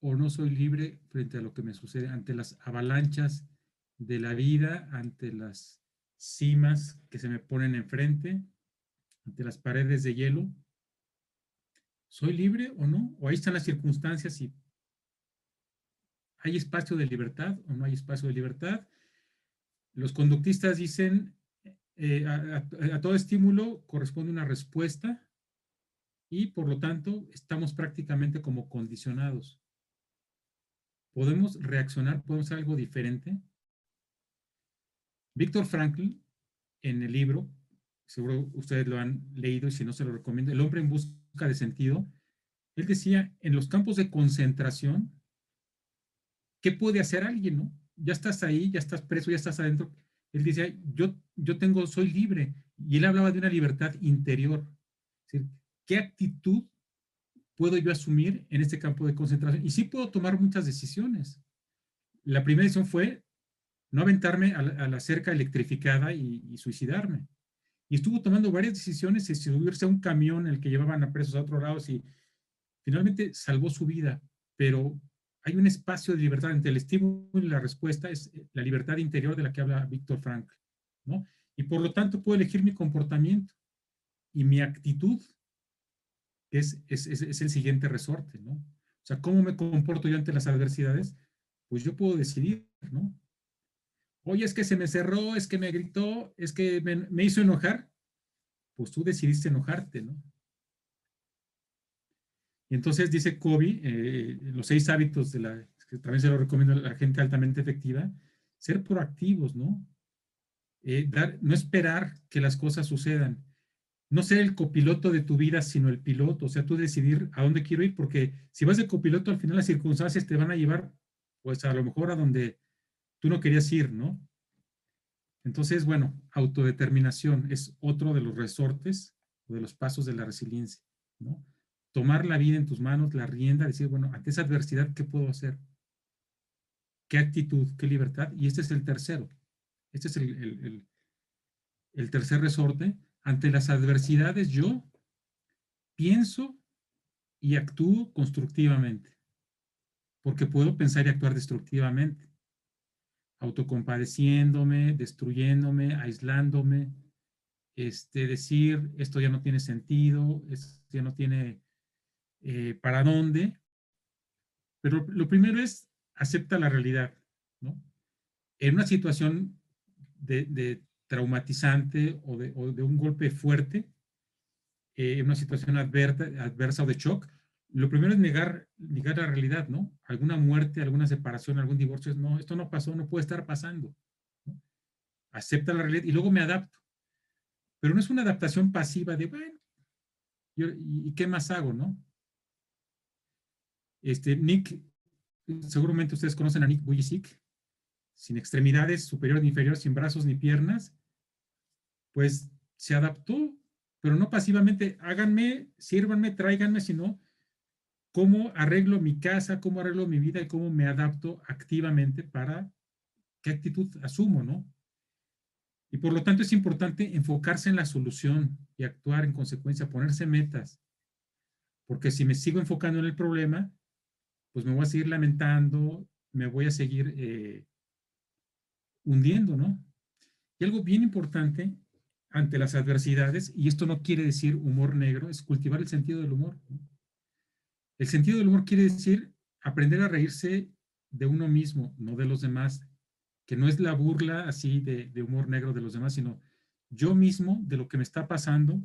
o no soy libre frente a lo que me sucede? Ante las avalanchas de la vida, ante las cimas que se me ponen enfrente, ante las paredes de hielo, ¿soy libre o no? ¿O ahí están las circunstancias y hay espacio de libertad o no hay espacio de libertad? Los conductistas dicen, a todo estímulo corresponde una respuesta y por lo tanto estamos prácticamente como condicionados. ¿Podemos reaccionar? ¿Podemos hacer algo diferente? Viktor Frankl, en el libro, seguro ustedes lo han leído y si no se lo recomiendo, El hombre en busca de sentido, él decía, en los campos de concentración, ¿qué puede hacer alguien, no? Ya estás ahí, ya estás preso, ya estás adentro. Él decía, soy libre. Y él hablaba de una libertad interior. Es decir, ¿qué actitud puedo yo asumir en este campo de concentración? Y sí puedo tomar muchas decisiones. La primera decisión fue no aventarme a la cerca electrificada y suicidarme. Y estuvo tomando varias decisiones y subirse a un camión en el que llevaban a presos a otro lado y finalmente salvó su vida. Pero hay un espacio de libertad entre el estímulo y la respuesta, es la libertad interior de la que habla Viktor Frankl, ¿no? Y por lo tanto puedo elegir mi comportamiento y mi actitud es el siguiente resorte, ¿no? O sea, ¿cómo me comporto yo ante las adversidades? Pues yo puedo decidir, ¿no? Oye, es que se me cerró, es que me gritó, es que me hizo enojar. Pues tú decidiste enojarte, ¿no? Y entonces dice Covey, los 6 hábitos que también se lo recomiendo a la gente altamente efectiva, ser proactivos, ¿no? No esperar que las cosas sucedan. No ser el copiloto de tu vida, sino el piloto. O sea, tú decidir a dónde quiero ir, porque si vas de copiloto, al final las circunstancias te van a llevar, pues a lo mejor a donde tú no querías ir, ¿no? Entonces, bueno, autodeterminación es otro de los resortes o de los pasos de la resiliencia, ¿no? Tomar la vida en tus manos, la rienda, decir, bueno, ante esa adversidad, ¿qué puedo hacer? ¿Qué actitud? ¿Qué libertad? Y este es el tercero. Este es el tercer resorte. Ante las adversidades, yo pienso y actúo constructivamente, porque puedo pensar y actuar destructivamente, autocompadeciéndome, destruyéndome, aislándome, decir esto ya no tiene sentido, esto ya no tiene para dónde. Pero lo primero es acepta la realidad, ¿no? En una situación de traumatizante o de un golpe fuerte, en una situación adversa o de shock, lo primero es negar la realidad, ¿no? Alguna muerte, alguna separación, algún divorcio, no, esto no pasó, no puede estar pasando, ¿no? Acepta la realidad y luego me adapto. Pero no es una adaptación pasiva de, bueno, ¿y qué más hago, no? Nick, seguramente ustedes conocen a Nick Vujicic, sin extremidades superior ni inferior, sin brazos ni piernas, pues se adaptó, pero no pasivamente, háganme, sírvanme, tráiganme, sino cómo arreglo mi casa, cómo arreglo mi vida y cómo me adapto activamente para qué actitud asumo, ¿no? Y por lo tanto es importante enfocarse en la solución y actuar en consecuencia, ponerse metas, porque si me sigo enfocando en el problema, pues me voy a seguir lamentando, me voy a seguir hundiendo, ¿no? Y algo bien importante ante las adversidades, y esto no quiere decir humor negro, es cultivar el sentido del humor, ¿no? El sentido del humor quiere decir aprender a reírse de uno mismo, no de los demás, que no es la burla así de humor negro de los demás, sino yo mismo, de lo que me está pasando,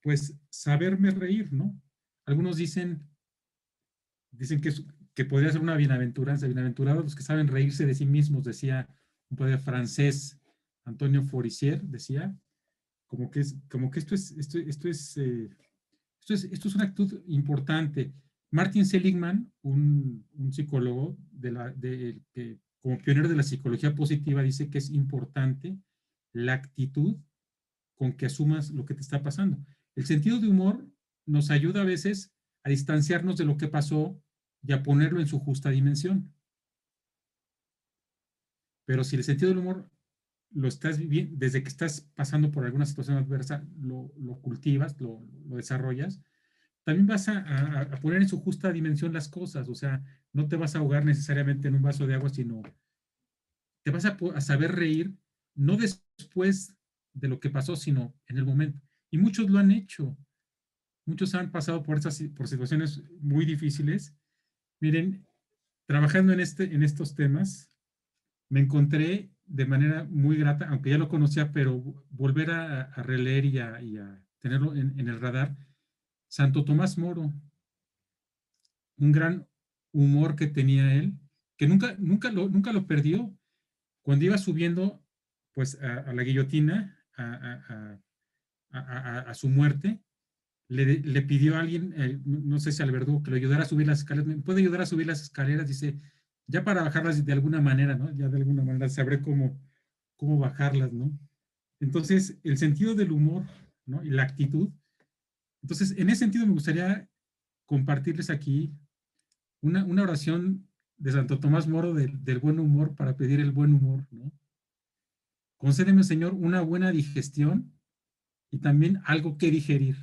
pues saberme reír, ¿no? Algunos dicen que podría ser una bienaventuranza, bienaventurados los que saben reírse de sí mismos, decía un poeta francés, Antonio Forestier, decía, como que esto es una actitud importante. Martin Seligman, un psicólogo que como pionero de la psicología positiva, dice que es importante la actitud con que asumas lo que te está pasando. El sentido de humor nos ayuda a veces a distanciarnos de lo que pasó y a ponerlo en su justa dimensión. Pero si el sentido del humor lo estás viviendo, desde que estás pasando por alguna situación adversa, lo cultivas, lo desarrollas, también vas a poner en su justa dimensión las cosas. O sea, no te vas a ahogar necesariamente en un vaso de agua, sino te vas a saber reír, no después de lo que pasó, sino en el momento. Y muchos lo han hecho. Muchos han pasado por situaciones muy difíciles. Miren, trabajando en estos temas, me encontré de manera muy grata, aunque ya lo conocía, pero volver a releer y a tenerlo en el radar, Santo Tomás Moro, un gran humor que tenía él, que nunca lo perdió. Cuando iba subiendo pues a la guillotina, a su muerte, le pidió a alguien, no sé si al verdugo, que lo ayudara a subir las escaleras. ¿Me puede ayudar a subir las escaleras? Dice, ya para bajarlas de alguna manera, ¿no? Ya de alguna manera sabré cómo bajarlas, ¿no? Entonces, el sentido del humor, ¿no? Y la actitud. Entonces, en ese sentido me gustaría compartirles aquí una oración de Santo Tomás Moro del buen humor para pedir el buen humor, ¿no? Concédeme, Señor, una buena digestión y también algo que digerir.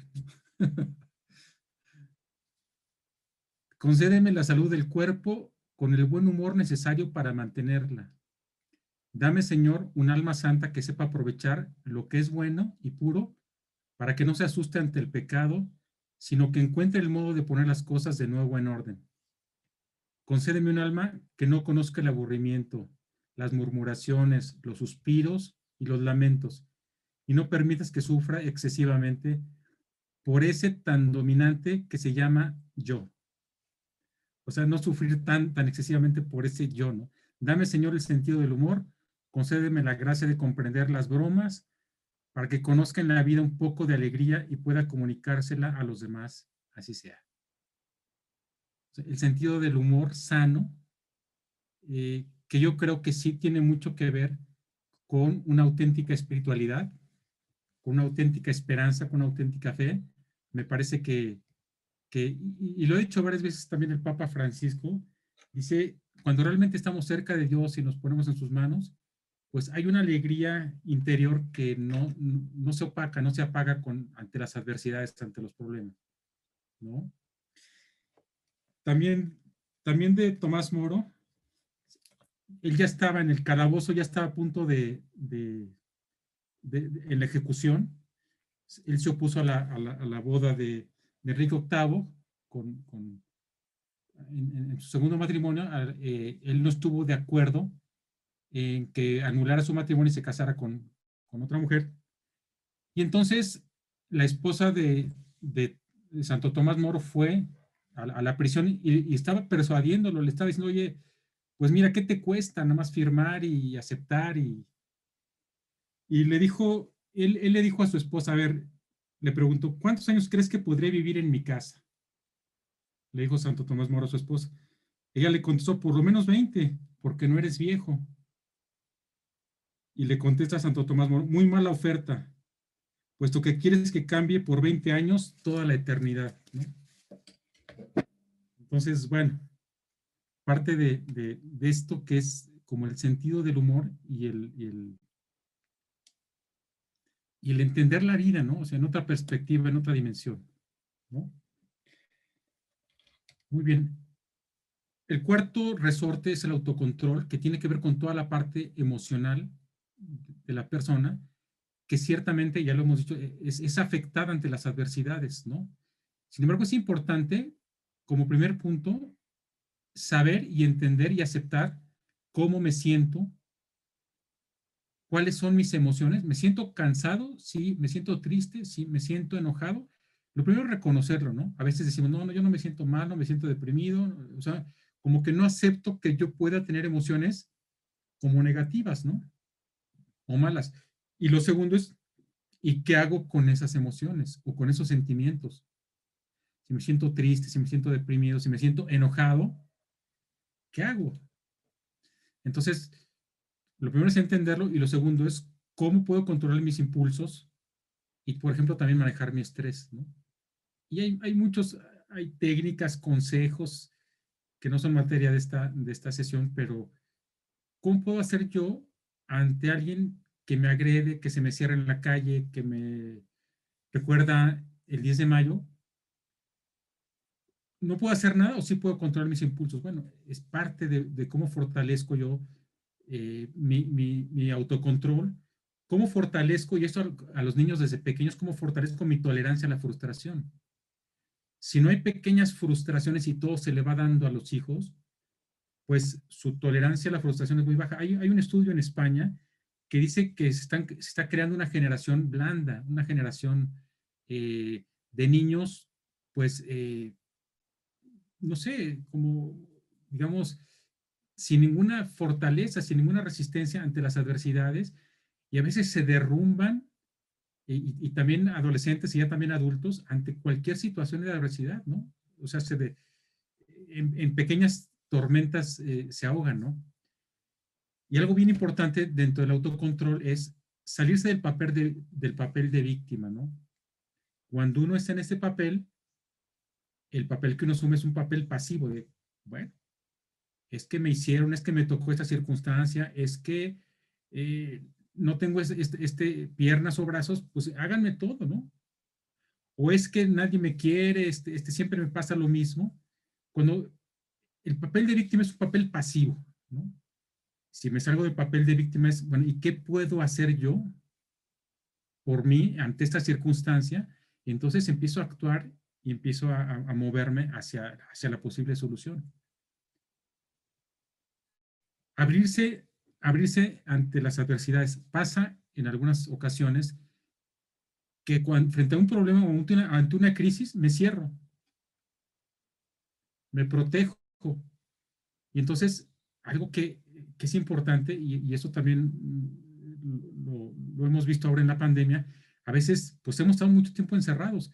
Concédeme la salud del cuerpo con el buen humor necesario para mantenerla. Dame, Señor, un alma santa que sepa aprovechar lo que es bueno y puro para que no se asuste ante el pecado, sino que encuentre el modo de poner las cosas de nuevo en orden. Concédeme un alma que no conozca el aburrimiento, las murmuraciones, los suspiros y los lamentos, y no permitas que sufra excesivamente por ese tan dominante que se llama yo. O sea, no sufrir tan excesivamente por ese yo, ¿no? Dame, Señor, el sentido del humor, concédeme la gracia de comprender las bromas, para que conozca en la vida un poco de alegría y pueda comunicársela a los demás, así sea. O sea, el sentido del humor sano, que yo creo que sí tiene mucho que ver con una auténtica espiritualidad, con una auténtica esperanza, con una auténtica fe. Me parece y lo he dicho varias veces también el Papa Francisco, dice, cuando realmente estamos cerca de Dios y nos ponemos en sus manos, pues hay una alegría interior que no se opaca, no se apaga ante las adversidades, ante los problemas, ¿no? También de Tomás Moro, él ya estaba en el calabozo, ya estaba a punto de en la ejecución. Él se opuso a la boda de Enrique VIII en su segundo matrimonio. Él no estuvo de acuerdo en que anulara su matrimonio y se casara con otra mujer. Y entonces la esposa de Santo Tomás Moro fue a la prisión y estaba persuadiéndolo, le estaba diciendo, oye, pues mira, ¿qué te cuesta nada más firmar y aceptar? Y le dijo, él le dijo a su esposa, a ver, le preguntó, ¿cuántos años crees que podré vivir en mi casa? Le dijo Santo Tomás Moro a su esposa. Ella le contestó, por lo menos 20, porque no eres viejo. Y le contesta a Santo Tomás Moro, muy mala oferta, puesto que quieres que cambie por 20 años toda la eternidad, ¿no? Entonces, bueno, parte de esto que es como el sentido del humor y el entender la vida, ¿no? O sea, en otra perspectiva, en otra dimensión, ¿no? Muy bien. El cuarto resorte es el autocontrol, que tiene que ver con toda la parte emocional de la persona, que ciertamente, ya lo hemos dicho, es afectada ante las adversidades, ¿no? Sin embargo, es importante, como primer punto, saber y entender y aceptar cómo me siento, cuáles son mis emociones. ¿Me siento cansado? Sí. ¿Me siento triste? Sí. ¿Me siento enojado? Lo primero es reconocerlo, ¿no? A veces decimos, no, yo no me siento mal, no me siento deprimido, o sea, como que no acepto que yo pueda tener emociones como negativas, ¿no? O malas. Y lo segundo es, ¿y qué hago con esas emociones o con esos sentimientos? Si me siento triste, si me siento deprimido, si me siento enojado, ¿qué hago? Entonces, lo primero es entenderlo y lo segundo es cómo puedo controlar mis impulsos y, por ejemplo, también manejar mi estrés, ¿no? Y hay técnicas, consejos que no son materia de esta sesión, pero ¿cómo puedo hacer yo ante alguien que me agrede, que se me cierra en la calle, que me recuerda el 10 de mayo? ¿No puedo hacer nada o sí puedo controlar mis impulsos? Bueno, es parte de cómo fortalezco yo mi autocontrol, cómo fortalezco, y esto a los niños desde pequeños, cómo fortalezco mi tolerancia a la frustración. Si no hay pequeñas frustraciones y todo se le va dando a los hijos, pues su tolerancia a la frustración es muy baja. Hay un estudio en España que dice que se está creando una generación blanda, una generación de niños, pues, no sé, como, digamos, sin ninguna fortaleza, sin ninguna resistencia ante las adversidades, y a veces se derrumban, y también adolescentes y ya también adultos, ante cualquier situación de adversidad, ¿no? O sea, en pequeñas tormentas se ahogan, ¿no? Y algo bien importante dentro del autocontrol es salirse del papel de víctima, ¿no? Cuando uno está en ese papel, el papel que uno asume es un papel pasivo de, bueno, es que me hicieron, es que me tocó esta circunstancia, es que no tengo piernas o brazos, pues háganme todo, ¿no? O es que nadie me quiere, siempre me pasa lo mismo. Cuando el papel de víctima es un papel pasivo, ¿no? Si me salgo del papel de víctima es, bueno, ¿y qué puedo hacer yo por mí ante esta circunstancia? Y entonces empiezo a actuar y empiezo a moverme hacia la posible solución. Abrirse ante las adversidades. Pasa en algunas ocasiones que frente a un problema o ante una crisis me cierro, me protejo. Y entonces, algo que es importante, y eso también lo hemos visto ahora en la pandemia, a veces pues hemos estado mucho tiempo encerrados.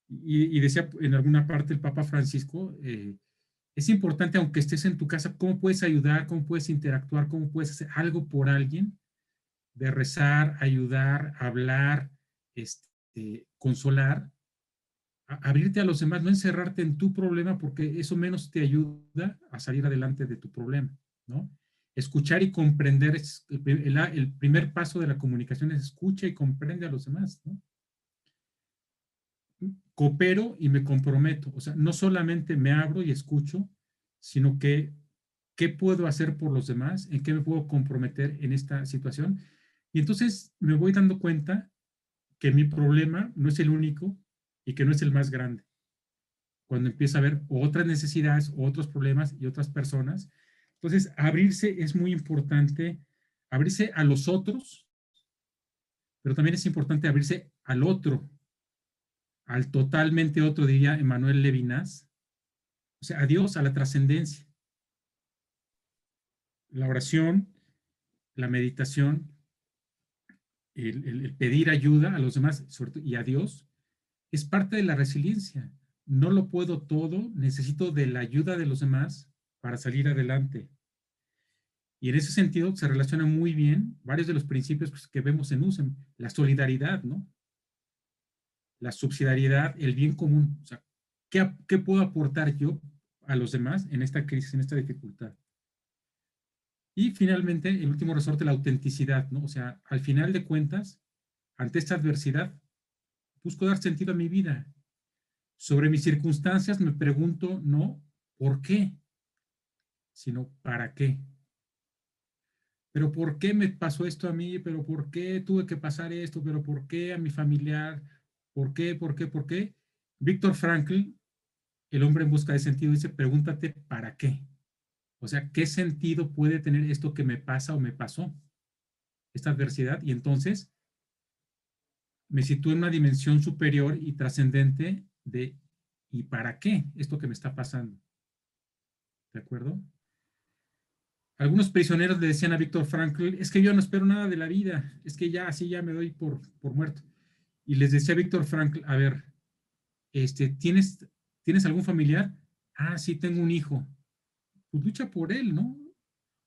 Y decía en alguna parte el Papa Francisco, es importante, aunque estés en tu casa, cómo puedes ayudar, cómo puedes interactuar, cómo puedes hacer algo por alguien, de rezar, ayudar, hablar, consolar, abrirte a los demás, no encerrarte en tu problema, porque eso menos te ayuda a salir adelante de tu problema, ¿no? Escuchar y comprender, el primer paso de la comunicación es escucha y comprende a los demás, ¿no? Coopero y me comprometo, o sea, no solamente me abro y escucho, sino que, ¿qué puedo hacer por los demás? ¿En qué me puedo comprometer en esta situación? Y entonces me voy dando cuenta que mi problema no es el único y que no es el más grande. Cuando empiezo a ver otras necesidades, otros problemas y otras personas. Entonces, abrirse es muy importante, abrirse a los otros, pero también es importante abrirse al otro, al totalmente otro, diría Emmanuel Levinas, o sea, a Dios, a la trascendencia. La oración, la meditación, el pedir ayuda a los demás y a Dios es parte de la resiliencia. No lo puedo todo, necesito de la ayuda de los demás para salir adelante. Y en ese sentido se relaciona muy bien varios de los principios que vemos en USEM. La solidaridad, ¿no? La subsidiariedad, el bien común. O sea, ¿qué puedo aportar yo a los demás en esta crisis, en esta dificultad? Y finalmente, el último resorte, la autenticidad, ¿no? O sea, al final de cuentas, ante esta adversidad, busco dar sentido a mi vida. Sobre mis circunstancias me pregunto, no, ¿por qué? Sino, ¿para qué? ¿Pero por qué me pasó esto a mí? ¿Pero por qué tuve que pasar esto? ¿Pero por qué a mi familiar? ¿Por qué? ¿Por qué? ¿Por qué? Víctor Frankl, el hombre en busca de sentido, dice, pregúntate, ¿para qué? O sea, ¿qué sentido puede tener esto que me pasa o me pasó? Esta adversidad. Y entonces me sitúo en una dimensión superior y trascendente de ¿y para qué esto que me está pasando? ¿De acuerdo? Algunos prisioneros le decían a Víctor Frankl, es que yo no espero nada de la vida, es que ya así ya me doy por muerto. Y les decía Víctor Frankl, a ver, ¿tienes algún familiar? Ah, sí, tengo un hijo. Pues lucha por él, ¿no?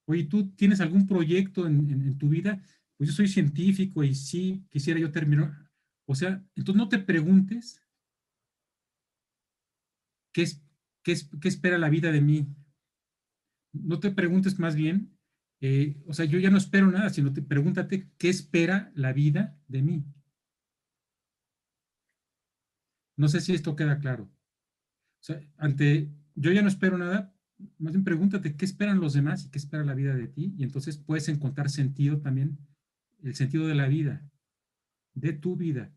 Oye, ¿tú tienes algún proyecto en tu vida? Pues yo soy científico y sí, quisiera yo terminar. O sea, entonces no te preguntes qué espera la vida de mí. No te preguntes más bien, o sea, yo ya no espero nada, sino pregúntate qué espera la vida de mí. No sé si esto queda claro. O sea, yo ya no espero nada, más bien pregúntate qué esperan los demás y qué espera la vida de ti, y entonces puedes encontrar sentido también, el sentido de la vida, de tu vida,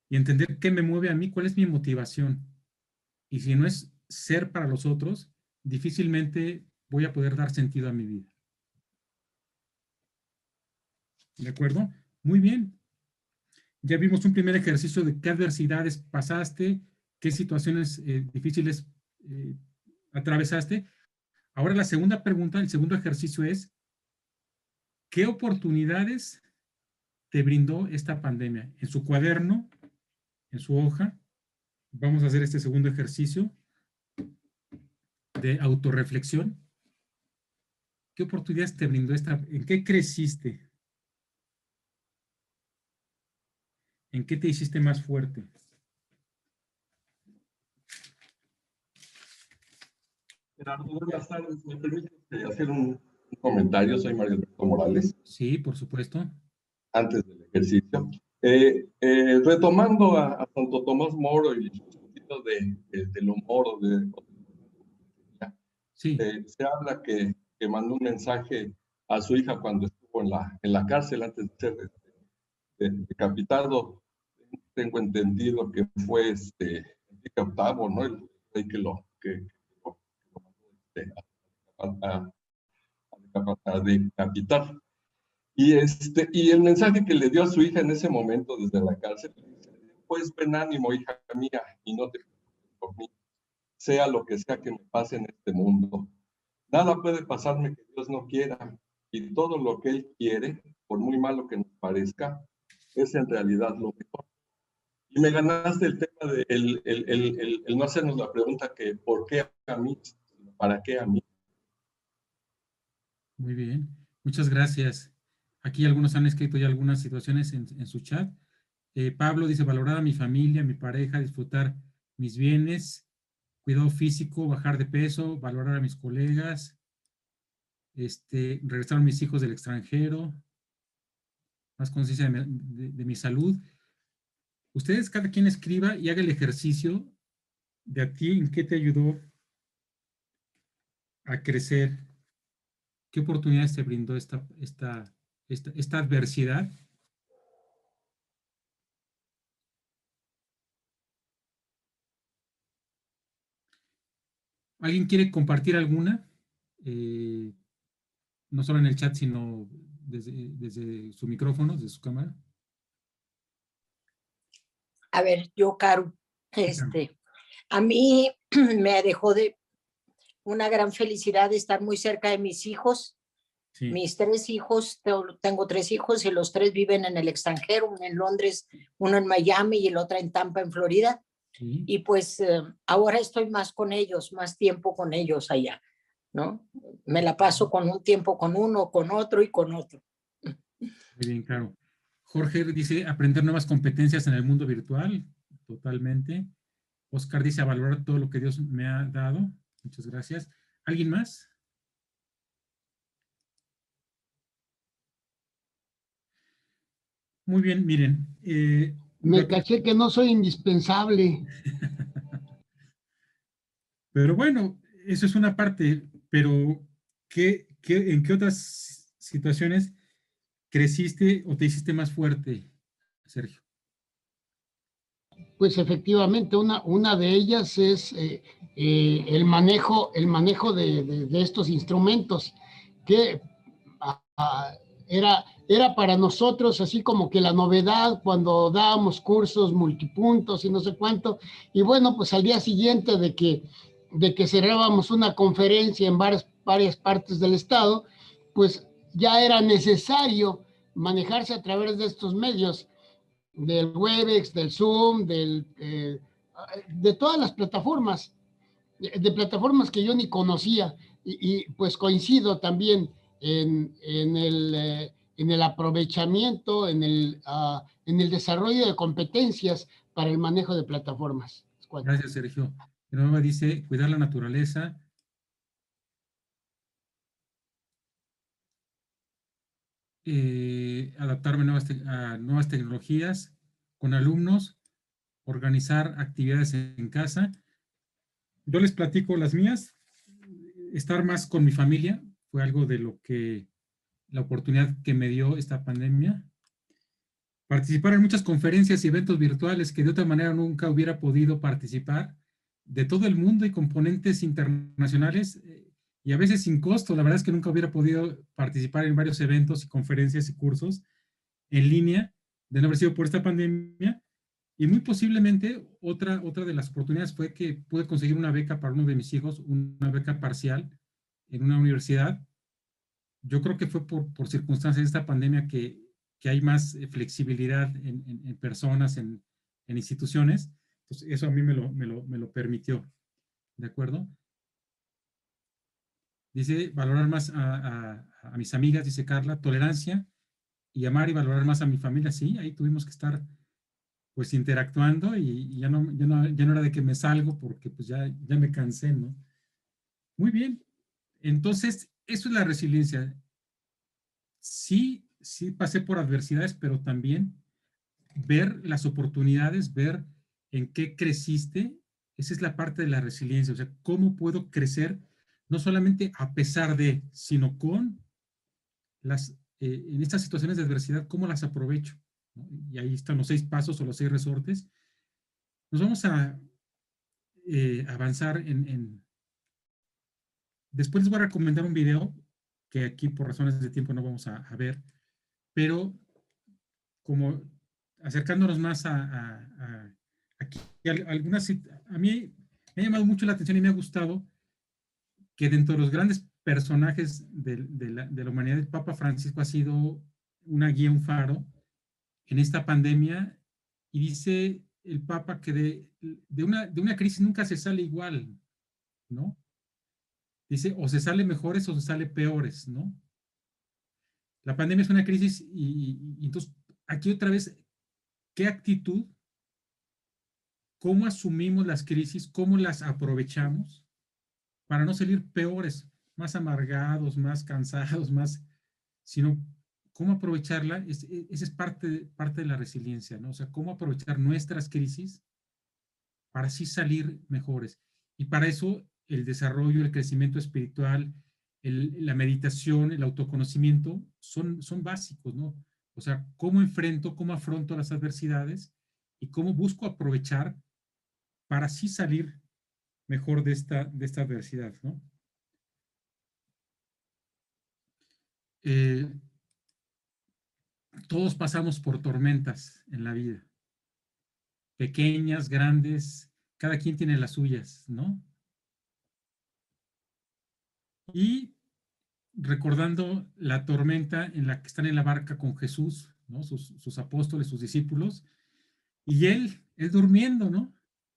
y entender qué me mueve a mí, cuál es mi motivación. Y si no es ser para los otros, difícilmente voy a poder dar sentido a mi vida. ¿De acuerdo? Muy bien. Ya vimos un primer ejercicio de qué adversidades pasaste, qué situaciones difíciles atravesaste. Ahora la segunda pregunta, el segundo ejercicio es, ¿qué oportunidades te brindó esta pandemia? En su cuaderno, en su hoja, vamos a hacer este segundo ejercicio de autorreflexión. ¿Qué oportunidades te brindó en qué creciste? ¿En qué te hiciste más fuerte? Gerardo, buenas tardes. ¿Me permite hacer un comentario? Soy Mario Alberto Morales. Sí, por supuesto. Antes del ejercicio. Retomando a Santo Tomás Moro y un poquito del humor, sí. Se habla que mandó un mensaje a su hija cuando estuvo en la cárcel antes de ser decapitado. Tengo entendido que fue Enrique VIII, ¿no? El rey que lo a decapitar. Y el mensaje que le dio a su hija en ese momento desde la cárcel, pues ven ánimo, hija mía, y no te preocupes por mí, sea lo que sea que me pase en este mundo. Nada puede pasarme que Dios no quiera, y todo lo que Él quiere, por muy malo que nos parezca, es en realidad lo mejor. Y me ganaste el tema de el no hacernos la pregunta que ¿por qué a mí? ¿Para qué a mí? Muy bien, muchas gracias. Aquí algunos han escrito ya algunas situaciones en su chat. Pablo dice, valorar a mi familia, mi pareja, disfrutar mis bienes, cuidado físico, bajar de peso, valorar a mis colegas, regresar a mis hijos del extranjero, más conciencia de mi salud. Ustedes, cada quien escriba y haga el ejercicio de a ti, en qué te ayudó a crecer, qué oportunidades te brindó esta esta adversidad. ¿Alguien quiere compartir alguna? No solo en el chat, sino desde su micrófono, desde su cámara. A ver, yo, Caro, a mí me dejó de una gran felicidad de estar muy cerca de mis hijos. Sí. Mis 3 hijos, tengo 3 hijos y los 3 viven en el extranjero, uno en Londres, uno en Miami y el otro en Tampa, en Florida. Sí. Y pues ahora estoy más con ellos, más tiempo con ellos allá, ¿no? Me la paso con un tiempo con uno, con otro y con otro. Muy bien, claro. Jorge dice, aprender nuevas competencias en el mundo virtual, totalmente. Oscar dice, a valorar todo lo que Dios me ha dado. Muchas gracias. ¿Alguien más? Muy bien, miren. Me caché que no soy indispensable. Pero bueno, eso es una parte, pero ¿en qué otras situaciones creciste o te hiciste más fuerte, Sergio? Pues efectivamente, una de ellas es el manejo de estos instrumentos, que era para nosotros así como que la novedad cuando dábamos cursos multipuntos y no sé cuánto, y bueno, pues al día siguiente de que cerrábamos una conferencia en varias partes del estado, pues ya era necesario manejarse a través de estos medios, del Webex, del Zoom, de todas las plataformas, de plataformas que yo ni conocía, y pues coincido también en el aprovechamiento, en el desarrollo de competencias para el manejo de plataformas. Gracias, Sergio. De nuevo dice, cuidar la naturaleza. Adaptarme a nuevas tecnologías con alumnos, organizar actividades en casa. Yo les platico las mías. Estar más con mi familia fue algo de lo que la oportunidad que me dio esta pandemia. Participar en muchas conferencias y eventos virtuales que de otra manera nunca hubiera podido participar, de todo el mundo y componentes internacionales, y a veces sin costo. La verdad es que nunca hubiera podido participar en varios eventos y conferencias y cursos en línea de no haber sido por esta pandemia. Y muy posiblemente otra de las oportunidades fue que pude conseguir una beca para uno de mis hijos, una beca parcial en una universidad. Yo creo que fue por circunstancias de esta pandemia que hay más flexibilidad en personas, en instituciones. Entonces, eso a mí me lo permitió. ¿De acuerdo? Dice, valorar más a mis amigas, dice Carla, tolerancia y amar y valorar más a mi familia. Sí, ahí tuvimos que estar pues interactuando y ya no era de que me salgo porque pues ya me cansé, ¿no? Muy bien. Entonces, eso es la resiliencia. Sí pasé por adversidades, pero también ver las oportunidades, ver en qué creciste, esa es la parte de la resiliencia. O sea, cómo puedo crecer, no solamente a pesar de, sino con en estas situaciones de adversidad, cómo las aprovecho, ¿no? Y ahí están los 6 pasos o los 6 resortes. Nos vamos a avanzar Después les voy a recomendar un video que aquí por razones de tiempo no vamos a ver, pero como acercándonos más aquí, a mí me ha llamado mucho la atención y me ha gustado que dentro de los grandes personajes de la humanidad, el Papa Francisco ha sido una guía, un faro en esta pandemia, y dice el Papa que de una crisis nunca se sale igual, ¿no? Dice, o se sale mejores o se sale peores, ¿no? La pandemia es una crisis y entonces aquí otra vez, ¿qué actitud? ¿Cómo asumimos las crisis? ¿Cómo las aprovechamos para no salir peores, más amargados, más cansados, sino cómo aprovecharla? Esa es parte de la resiliencia, ¿no? O sea, cómo aprovechar nuestras crisis para así salir mejores. Y para eso el desarrollo, el crecimiento espiritual, la meditación, el autoconocimiento, son básicos, ¿no? O sea, cómo enfrento, cómo afronto las adversidades y cómo busco aprovechar para así salir mejor de esta adversidad, ¿no? Todos pasamos por tormentas en la vida, pequeñas, grandes, cada quien tiene las suyas, ¿no? Y recordando la tormenta en la que están en la barca con Jesús, ¿no? Sus apóstoles, sus discípulos, y él durmiendo, ¿no?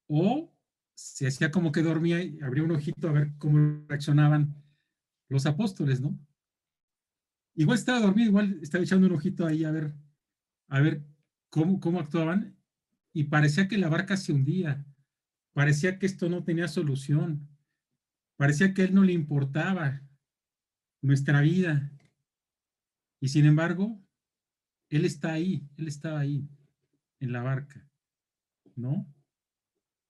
O se hacía como que dormía y abría un ojito a ver cómo reaccionaban los apóstoles, ¿no? Igual estaba dormido, igual estaba echando un ojito ahí a ver cómo actuaban, y parecía que la barca se hundía, parecía que esto no tenía solución, parecía que a él no le importaba nuestra vida, y sin embargo, él estaba ahí, en la barca, ¿no?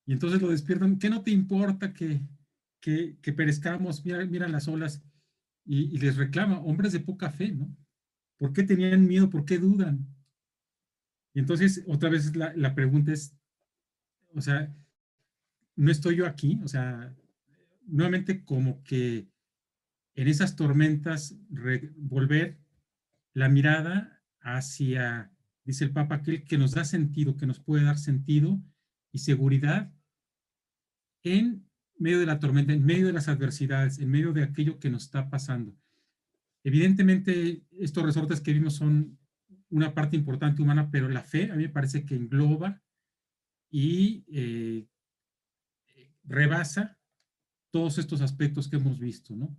Y entonces lo despiertan, ¿qué no te importa que perezcamos? Mira las olas, y les reclama, hombres de poca fe, ¿no? ¿Por qué tenían miedo? ¿Por qué dudan? Y entonces, otra vez la pregunta es, o sea, ¿no estoy yo aquí? O sea, nuevamente como que en esas tormentas volver la mirada hacia, dice el Papa, aquel que nos da sentido, que nos puede dar sentido y seguridad en medio de la tormenta, en medio de las adversidades, en medio de aquello que nos está pasando. Evidentemente, estos resortes que vimos son una parte importante humana, pero la fe a mí me parece que engloba y rebasa todos estos aspectos que hemos visto, ¿no?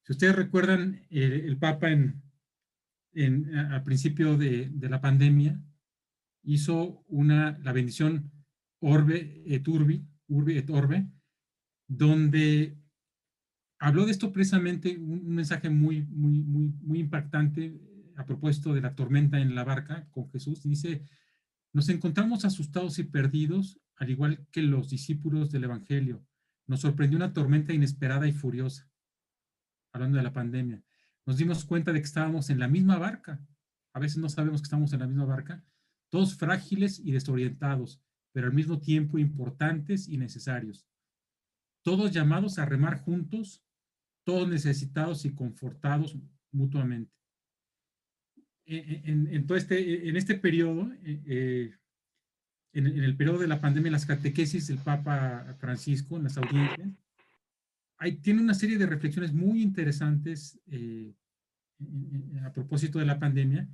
Si ustedes recuerdan, el Papa al principio de la pandemia hizo la bendición Urbi et Orbe, donde habló de esto precisamente, un mensaje muy impactante a propósito de la tormenta en la barca con Jesús. Dice, nos encontramos asustados y perdidos, al igual que los discípulos del Evangelio. Nos sorprendió una tormenta inesperada y furiosa, hablando de la pandemia. Nos dimos cuenta de que estábamos en la misma barca. A veces no sabemos que estamos en la misma barca, todos frágiles y desorientados, pero al mismo tiempo importantes y necesarios. Todos llamados a remar juntos, todos necesitados y confortados mutuamente. En este periodo, en el periodo de la pandemia, las catequesis del Papa Francisco, en las audiencias, tiene una serie de reflexiones muy interesantes a propósito de la pandemia,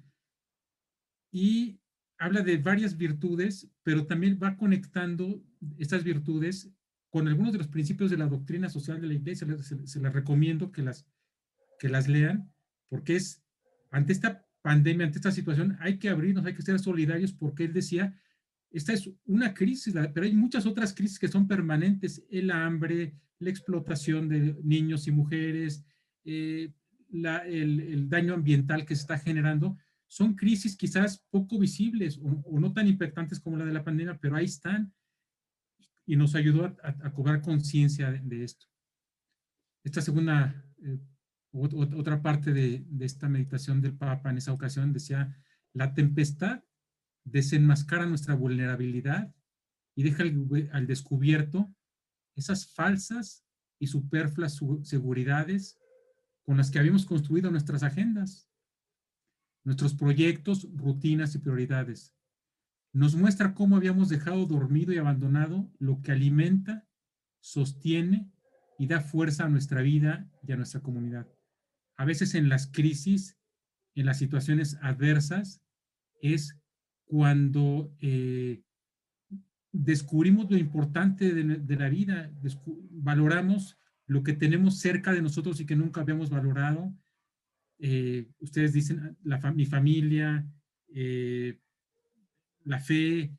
y habla de varias virtudes, pero también va conectando estas virtudes con algunos de los principios de la doctrina social de la Iglesia. Se las recomiendo que las lean, porque ante esta pandemia, ante esta situación, hay que abrirnos, hay que ser solidarios, porque él decía, esta es una crisis, pero hay muchas otras crisis que son permanentes: el hambre, la explotación de niños y mujeres, el daño ambiental que se está generando. Son crisis quizás poco visibles o no tan impactantes como la de la pandemia, pero ahí están, y nos ayudó a cobrar conciencia de esto. Esta segunda, otra parte de esta meditación del Papa en esa ocasión decía, la tempestad desenmascara nuestra vulnerabilidad y deja al descubierto esas falsas y superfluas seguridades con las que habíamos construido nuestras agendas, nuestros proyectos, rutinas y prioridades. Nos muestra cómo habíamos dejado dormido y abandonado lo que alimenta, sostiene y da fuerza a nuestra vida y a nuestra comunidad. A veces en las crisis, en las situaciones adversas, es cuando descubrimos lo importante de la vida, valoramos lo que tenemos cerca de nosotros y que nunca habíamos valorado. Ustedes dicen, mi familia, la fe,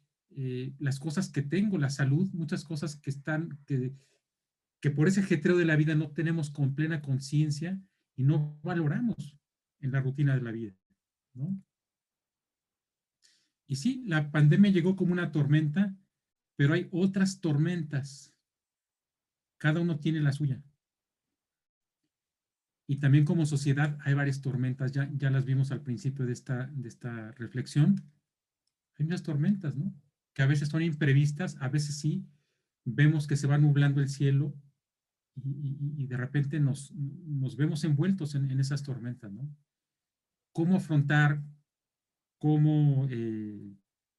las cosas que tengo, la salud, muchas cosas que por ese ajetreo de la vida no tenemos con plena conciencia y no valoramos en la rutina de la vida, ¿no? Y sí, la pandemia llegó como una tormenta, pero hay otras tormentas. Cada uno tiene la suya. y también como sociedad hay varias tormentas, ya las vimos al principio de esta reflexión. Hay muchas tormentas, ¿no? Que a veces son imprevistas, a veces sí, vemos que se va nublando el cielo y de repente nos vemos envueltos en esas tormentas, ¿no? ¿Cómo afrontar, cómo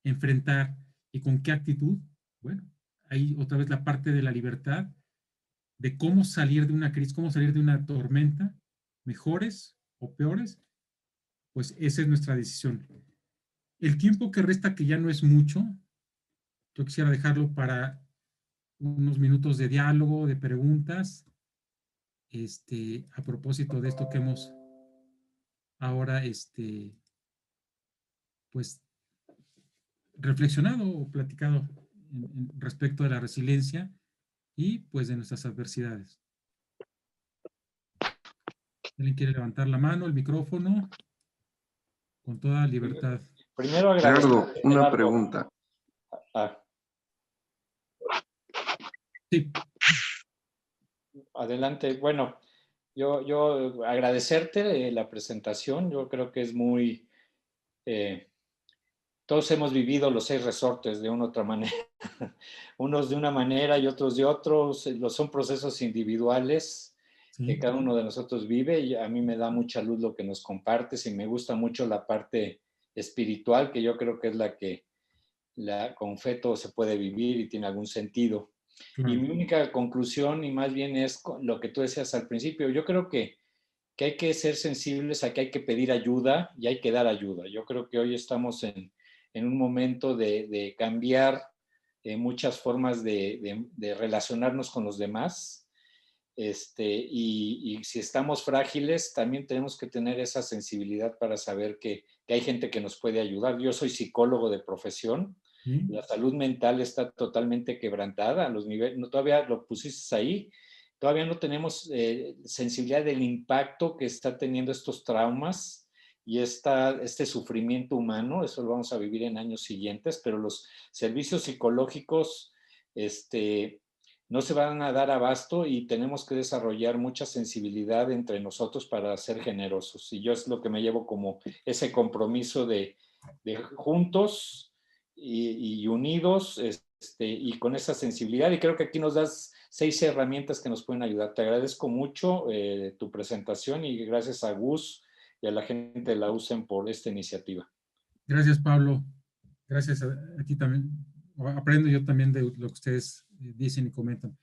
enfrentar y con qué actitud? Bueno, ahí otra vez la parte de la libertad, de cómo salir de una crisis, cómo salir de una tormenta, mejores o peores, pues esa es nuestra decisión. El tiempo que resta, que ya no es mucho, yo quisiera dejarlo para unos minutos de diálogo, de preguntas, a propósito de esto que hemos ahora, pues, reflexionado o platicado respecto de la resiliencia y, pues, de nuestras adversidades. ¿Alguien quiere levantar la mano, el micrófono? Con toda libertad. Primero Gerardo, una pregunta. Sí. Adelante. Bueno, yo agradecerte la presentación. Yo creo que es muy... todos hemos vivido los 6 resortes de una u otra manera. Unos de una manera y otros de otros. Son procesos individuales que cada uno de nosotros vive, y a mí me da mucha luz lo que nos compartes, y me gusta mucho la parte espiritual, que yo creo que es la que con fe todo se puede vivir y tiene algún sentido. Y mi única conclusión, y más bien es lo que tú decías al principio, yo creo que hay que ser sensibles a que hay que pedir ayuda y hay que dar ayuda. Yo creo que hoy estamos en un momento de cambiar muchas formas de relacionarnos con los demás. Y si estamos frágiles, también tenemos que tener esa sensibilidad para saber que hay gente que nos puede ayudar. Yo soy psicólogo de profesión. La salud mental está totalmente quebrantada a los niveles, no, todavía lo pusiste ahí, todavía no tenemos sensibilidad del impacto que está teniendo estos traumas y este sufrimiento humano. Eso lo vamos a vivir en años siguientes, pero los servicios psicológicos no se van a dar abasto, y tenemos que desarrollar mucha sensibilidad entre nosotros para ser generosos. Y yo es lo que me llevo como ese compromiso de juntos y unidos, y con esa sensibilidad. Y creo que aquí nos das 6 herramientas que nos pueden ayudar. Te agradezco mucho tu presentación, y gracias a Gus y a la gente de la USEM por esta iniciativa. Gracias, Pablo. Gracias a ti también. Aprendo yo también de lo que ustedes dicen y comentan.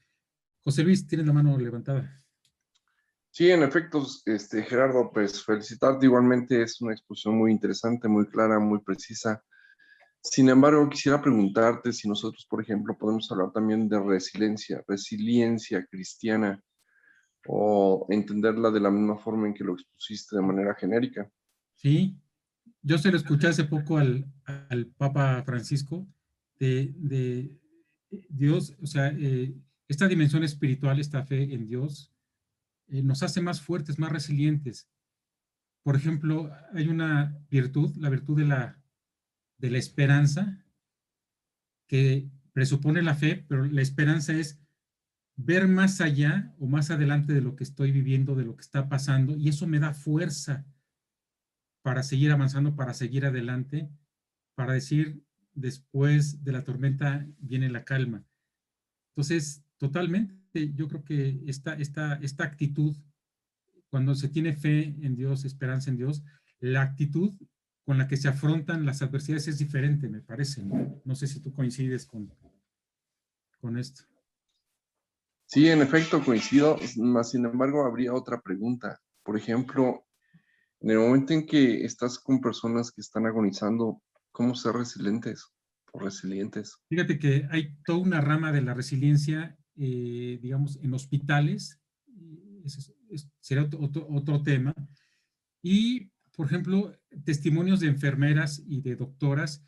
José Luis, tienes la mano levantada. Sí, en efecto, Gerardo, pues felicitarte igualmente. Es una exposición muy interesante, muy clara, muy precisa. Sin embargo, quisiera preguntarte si nosotros, por ejemplo, podemos hablar también de resiliencia cristiana, o entenderla de la misma forma en que lo expusiste de manera genérica. Sí, yo se lo escuché hace poco al Papa Francisco de Dios, o sea, esta dimensión espiritual, esta fe en Dios, nos hace más fuertes, más resilientes. Por ejemplo, hay una virtud, la virtud de la esperanza, que presupone la fe, pero la esperanza es ver más allá o más adelante de lo que estoy viviendo, de lo que está pasando, y eso me da fuerza para seguir avanzando, para seguir adelante, para decir, después de la tormenta viene la calma. Entonces, totalmente, yo creo que esta actitud, cuando se tiene fe en Dios, esperanza en Dios, la actitud con la que se afrontan las adversidades es diferente, me parece. No sé si tú coincides con esto. Sí, en efecto, coincido, mas sin embargo, habría otra pregunta. Por ejemplo, en el momento en que estás con personas que están agonizando, ¿cómo ser resilientes o resilientes? Fíjate que hay toda una rama de la resiliencia, digamos, en hospitales. Sería otro tema. Y, por ejemplo, testimonios de enfermeras y de doctoras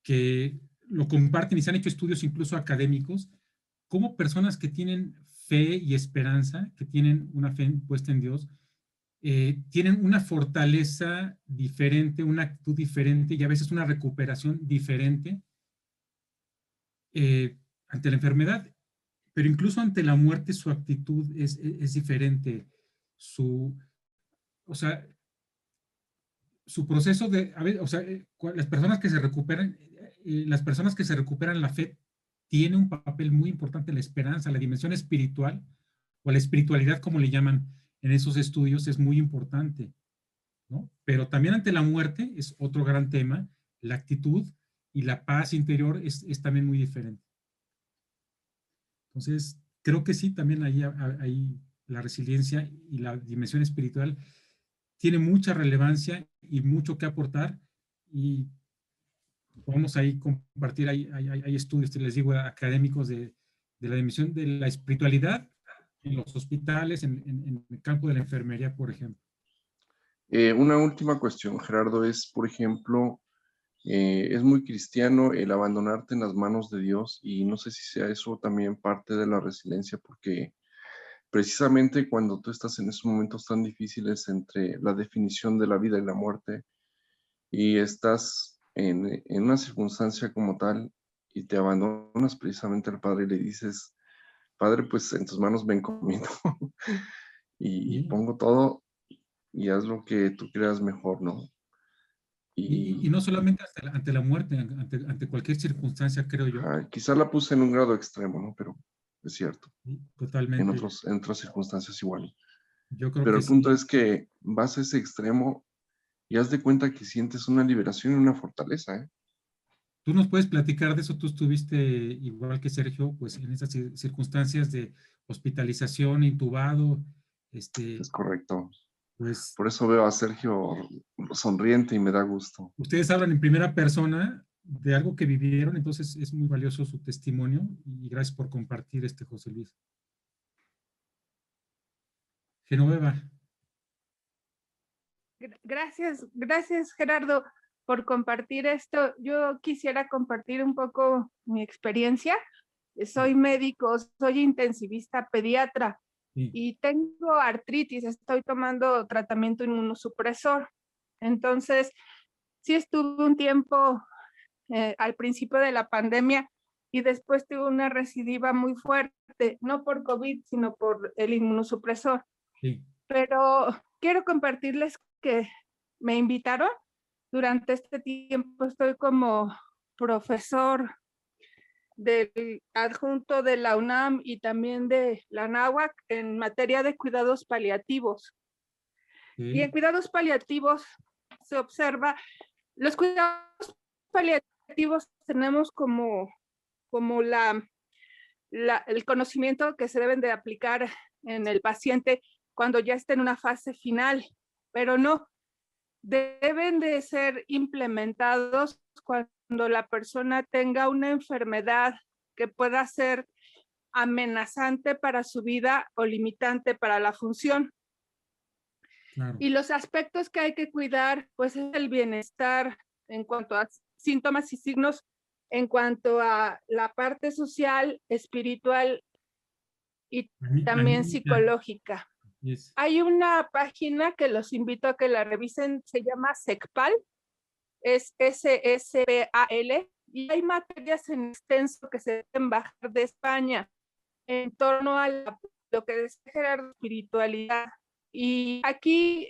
que lo comparten y se han hecho estudios incluso académicos, como personas que tienen fe y esperanza, que tienen una fe puesta en Dios, tienen una fortaleza diferente, una actitud diferente y a veces una recuperación diferente ante la enfermedad, pero incluso ante la muerte su actitud es diferente. su proceso de, las personas que se recuperan la fe tiene un papel muy importante en la esperanza, la dimensión espiritual, o la espiritualidad, como le llaman en esos estudios, es muy importante, ¿no? Pero también ante la muerte es otro gran tema, la actitud y la paz interior es también muy diferente. Entonces, creo que sí, también ahí la resiliencia y la dimensión espiritual tiene mucha relevancia y mucho que aportar, y vamos ahí compartir, hay estudios, les digo, académicos de la dimensión de la espiritualidad en los hospitales, en el campo de la enfermería, por ejemplo. Una última cuestión, Gerardo, es, por ejemplo, es muy cristiano el abandonarte en las manos de Dios, y no sé si sea eso también parte de la resiliencia, porque precisamente cuando tú estás en esos momentos tan difíciles entre la definición de la vida y la muerte, y estás en una circunstancia como tal, y te abandonas precisamente al Padre y le dices, Padre, pues en tus manos me encomiendo y pongo todo y haz lo que tú creas mejor, ¿no? Y no solamente ante la muerte, ante cualquier circunstancia, creo yo. Quizá la puse en un grado extremo, ¿no? Pero es cierto. Sí, totalmente. En otras circunstancias igual. Yo creo Pero que el punto sí. es que vas a ese extremo y haz de cuenta que sientes una liberación y una fortaleza, ¿eh? ¿Tú nos puedes platicar de eso? Tú estuviste, igual que Sergio, pues en esas circunstancias de hospitalización, intubado. Es correcto. Pues, por eso veo a Sergio sonriente y me da gusto. Ustedes hablan en primera persona de algo que vivieron, entonces es muy valioso su testimonio, y gracias por compartir, José Luis. Genoveva. Gracias Gerardo por compartir esto. Yo quisiera compartir un poco mi experiencia. Soy médico, soy intensivista pediatra y tengo artritis, estoy tomando tratamiento inmunosupresor. Entonces, sí estuve un tiempo al principio de la pandemia y después tuve una recidiva muy fuerte, no por COVID, sino por el inmunosupresor. Sí. Pero quiero compartirles que me invitaron. Durante este tiempo estoy como profesor del adjunto de la UNAM y también de la ANAHUAC en materia de cuidados paliativos. Y en cuidados paliativos se observa, los cuidados paliativos tenemos como el conocimiento que se deben de aplicar en el paciente cuando ya está en una fase final, pero no, deben de ser implementados cuando la persona tenga una enfermedad que pueda ser amenazante para su vida o limitante para la función. Claro. Y los aspectos que hay que cuidar, pues es el bienestar en cuanto a síntomas y signos, en cuanto a la parte social, espiritual y también psicológica. Yes. Hay una página que los invito a que la revisen, se llama SECPAL, es SSPAL, y hay materias en extenso que se deben bajar de España en torno a lo que es Gerardo, espiritualidad. Y aquí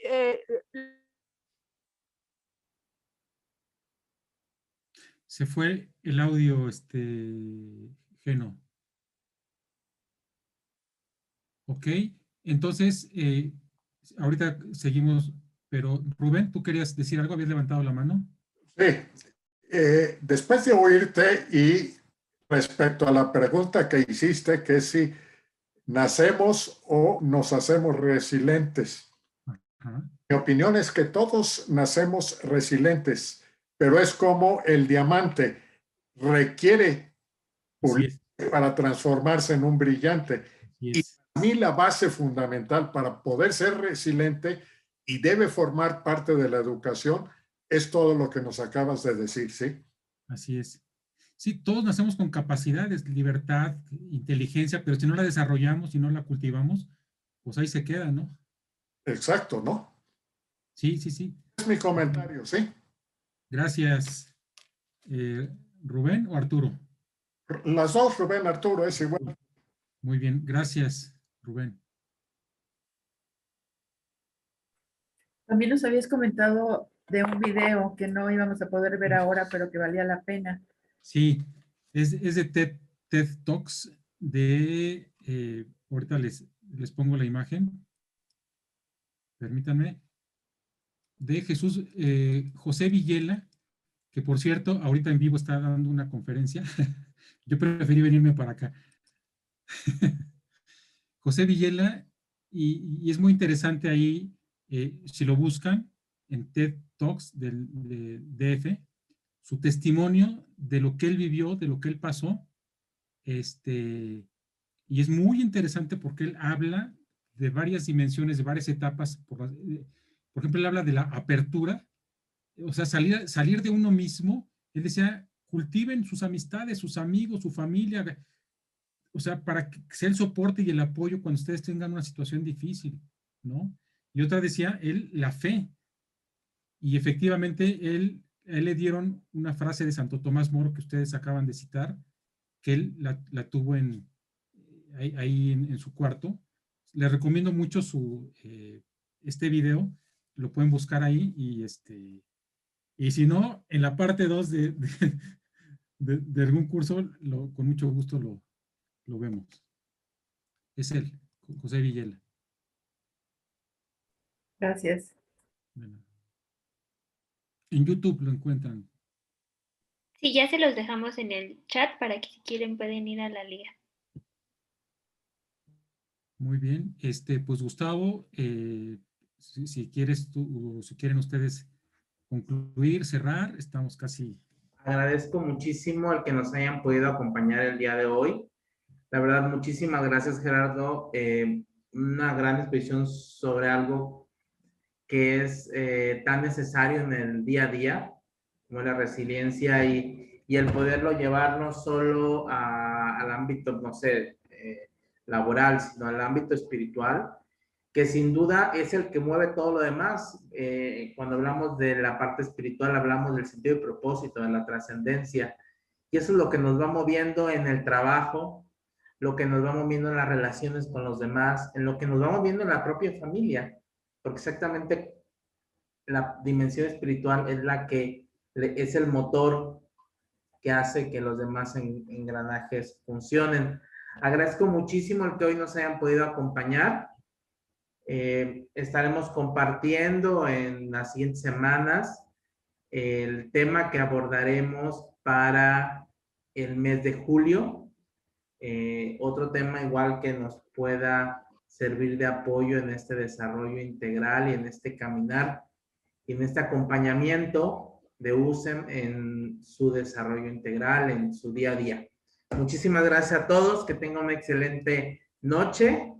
se fue el audio, Geno. Ok, entonces, ahorita seguimos, pero Rubén, ¿tú querías decir algo? ¿Habías levantado la mano? Sí, después de oírte y respecto a la pregunta que hiciste, que si nacemos o nos hacemos resilientes. Ajá. Mi opinión es que todos nacemos resilientes, pero es como el diamante, requiere pulir para transformarse en un brillante. Y para mí la base fundamental para poder ser resiliente y debe formar parte de la educación es todo lo que nos acabas de decir, ¿sí? Así es. Sí, todos nacemos con capacidades, libertad, inteligencia, pero si no la desarrollamos, si no la cultivamos, pues ahí se queda, ¿no? Exacto, ¿no? Sí, sí, sí. Es mi comentario, ¿sí? Gracias. ¿Rubén o Arturo? Las dos, Rubén, Arturo, es igual. Muy bien, gracias, Rubén. También nos habías comentado de un video que no íbamos a poder ver ahora, pero que valía la pena. Sí, es de TED Talks de, ahorita les pongo la imagen, permítanme, de Jesús, José Villela, que por cierto, ahorita en vivo está dando una conferencia. Yo preferí venirme para acá. José Villela, y es muy interesante ahí, si lo buscan, en TED Talks de DF, su testimonio de lo que él vivió, de lo que él pasó, y es muy interesante porque él habla de varias dimensiones, de varias etapas. Por ejemplo, él habla de la apertura, o sea, salir de uno mismo. Él decía, cultiven sus amistades, sus amigos, su familia, o sea, para que sea el soporte y el apoyo cuando ustedes tengan una situación difícil, ¿no? Y otra decía, la fe. Y efectivamente, él le dieron una frase de Santo Tomás Moro que ustedes acaban de citar, que él la tuvo ahí en su cuarto. Les recomiendo mucho este video, lo pueden buscar ahí, y si no, en la parte 2 de algún curso, con mucho gusto lo vemos. Es él, José Villela. Gracias. Bueno. En YouTube lo encuentran. Sí, ya se los dejamos en el chat para que si quieren pueden ir a la liga. Muy bien. Pues Gustavo, si quieres tú, o si quieren ustedes concluir, cerrar, estamos casi. Agradezco muchísimo el que nos hayan podido acompañar el día de hoy. La verdad, muchísimas gracias, Gerardo. Una gran exposición sobre algo que es tan necesario en el día a día, como la resiliencia y el poderlo llevar no solo al ámbito, no sé, laboral, sino al ámbito espiritual, que sin duda es el que mueve todo lo demás. Cuando hablamos de la parte espiritual, hablamos del sentido y propósito, de la trascendencia, y eso es lo que nos va moviendo en el trabajo, lo que nos va moviendo en las relaciones con los demás, en lo que nos va moviendo en la propia familia, porque exactamente la dimensión espiritual es la que es el motor que hace que los demás engranajes funcionen. Agradezco muchísimo el que hoy nos hayan podido acompañar. Estaremos compartiendo en las siguientes semanas el tema que abordaremos para el mes de julio. Otro tema igual que nos pueda servir de apoyo en este desarrollo integral y en este caminar y en este acompañamiento de USEM en su desarrollo integral, en su día a día. Muchísimas gracias a todos, que tengan una excelente noche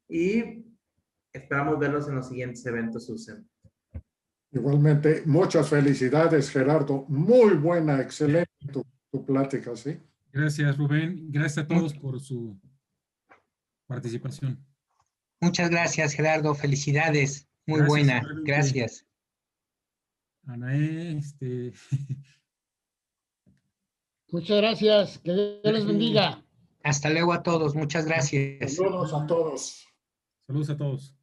y esperamos verlos en los siguientes eventos USEM. Igualmente, muchas felicidades, Gerardo. Muy buena, excelente tu plática, ¿sí? Gracias, Rubén. Gracias a todos por su participación. Muchas gracias, Gerardo. Felicidades. Muy Gracias, buena. igualmente. Gracias. Anaé, Muchas gracias. Que Dios les bendiga. Hasta luego a todos. Muchas gracias. Saludos a todos. Saludos a todos.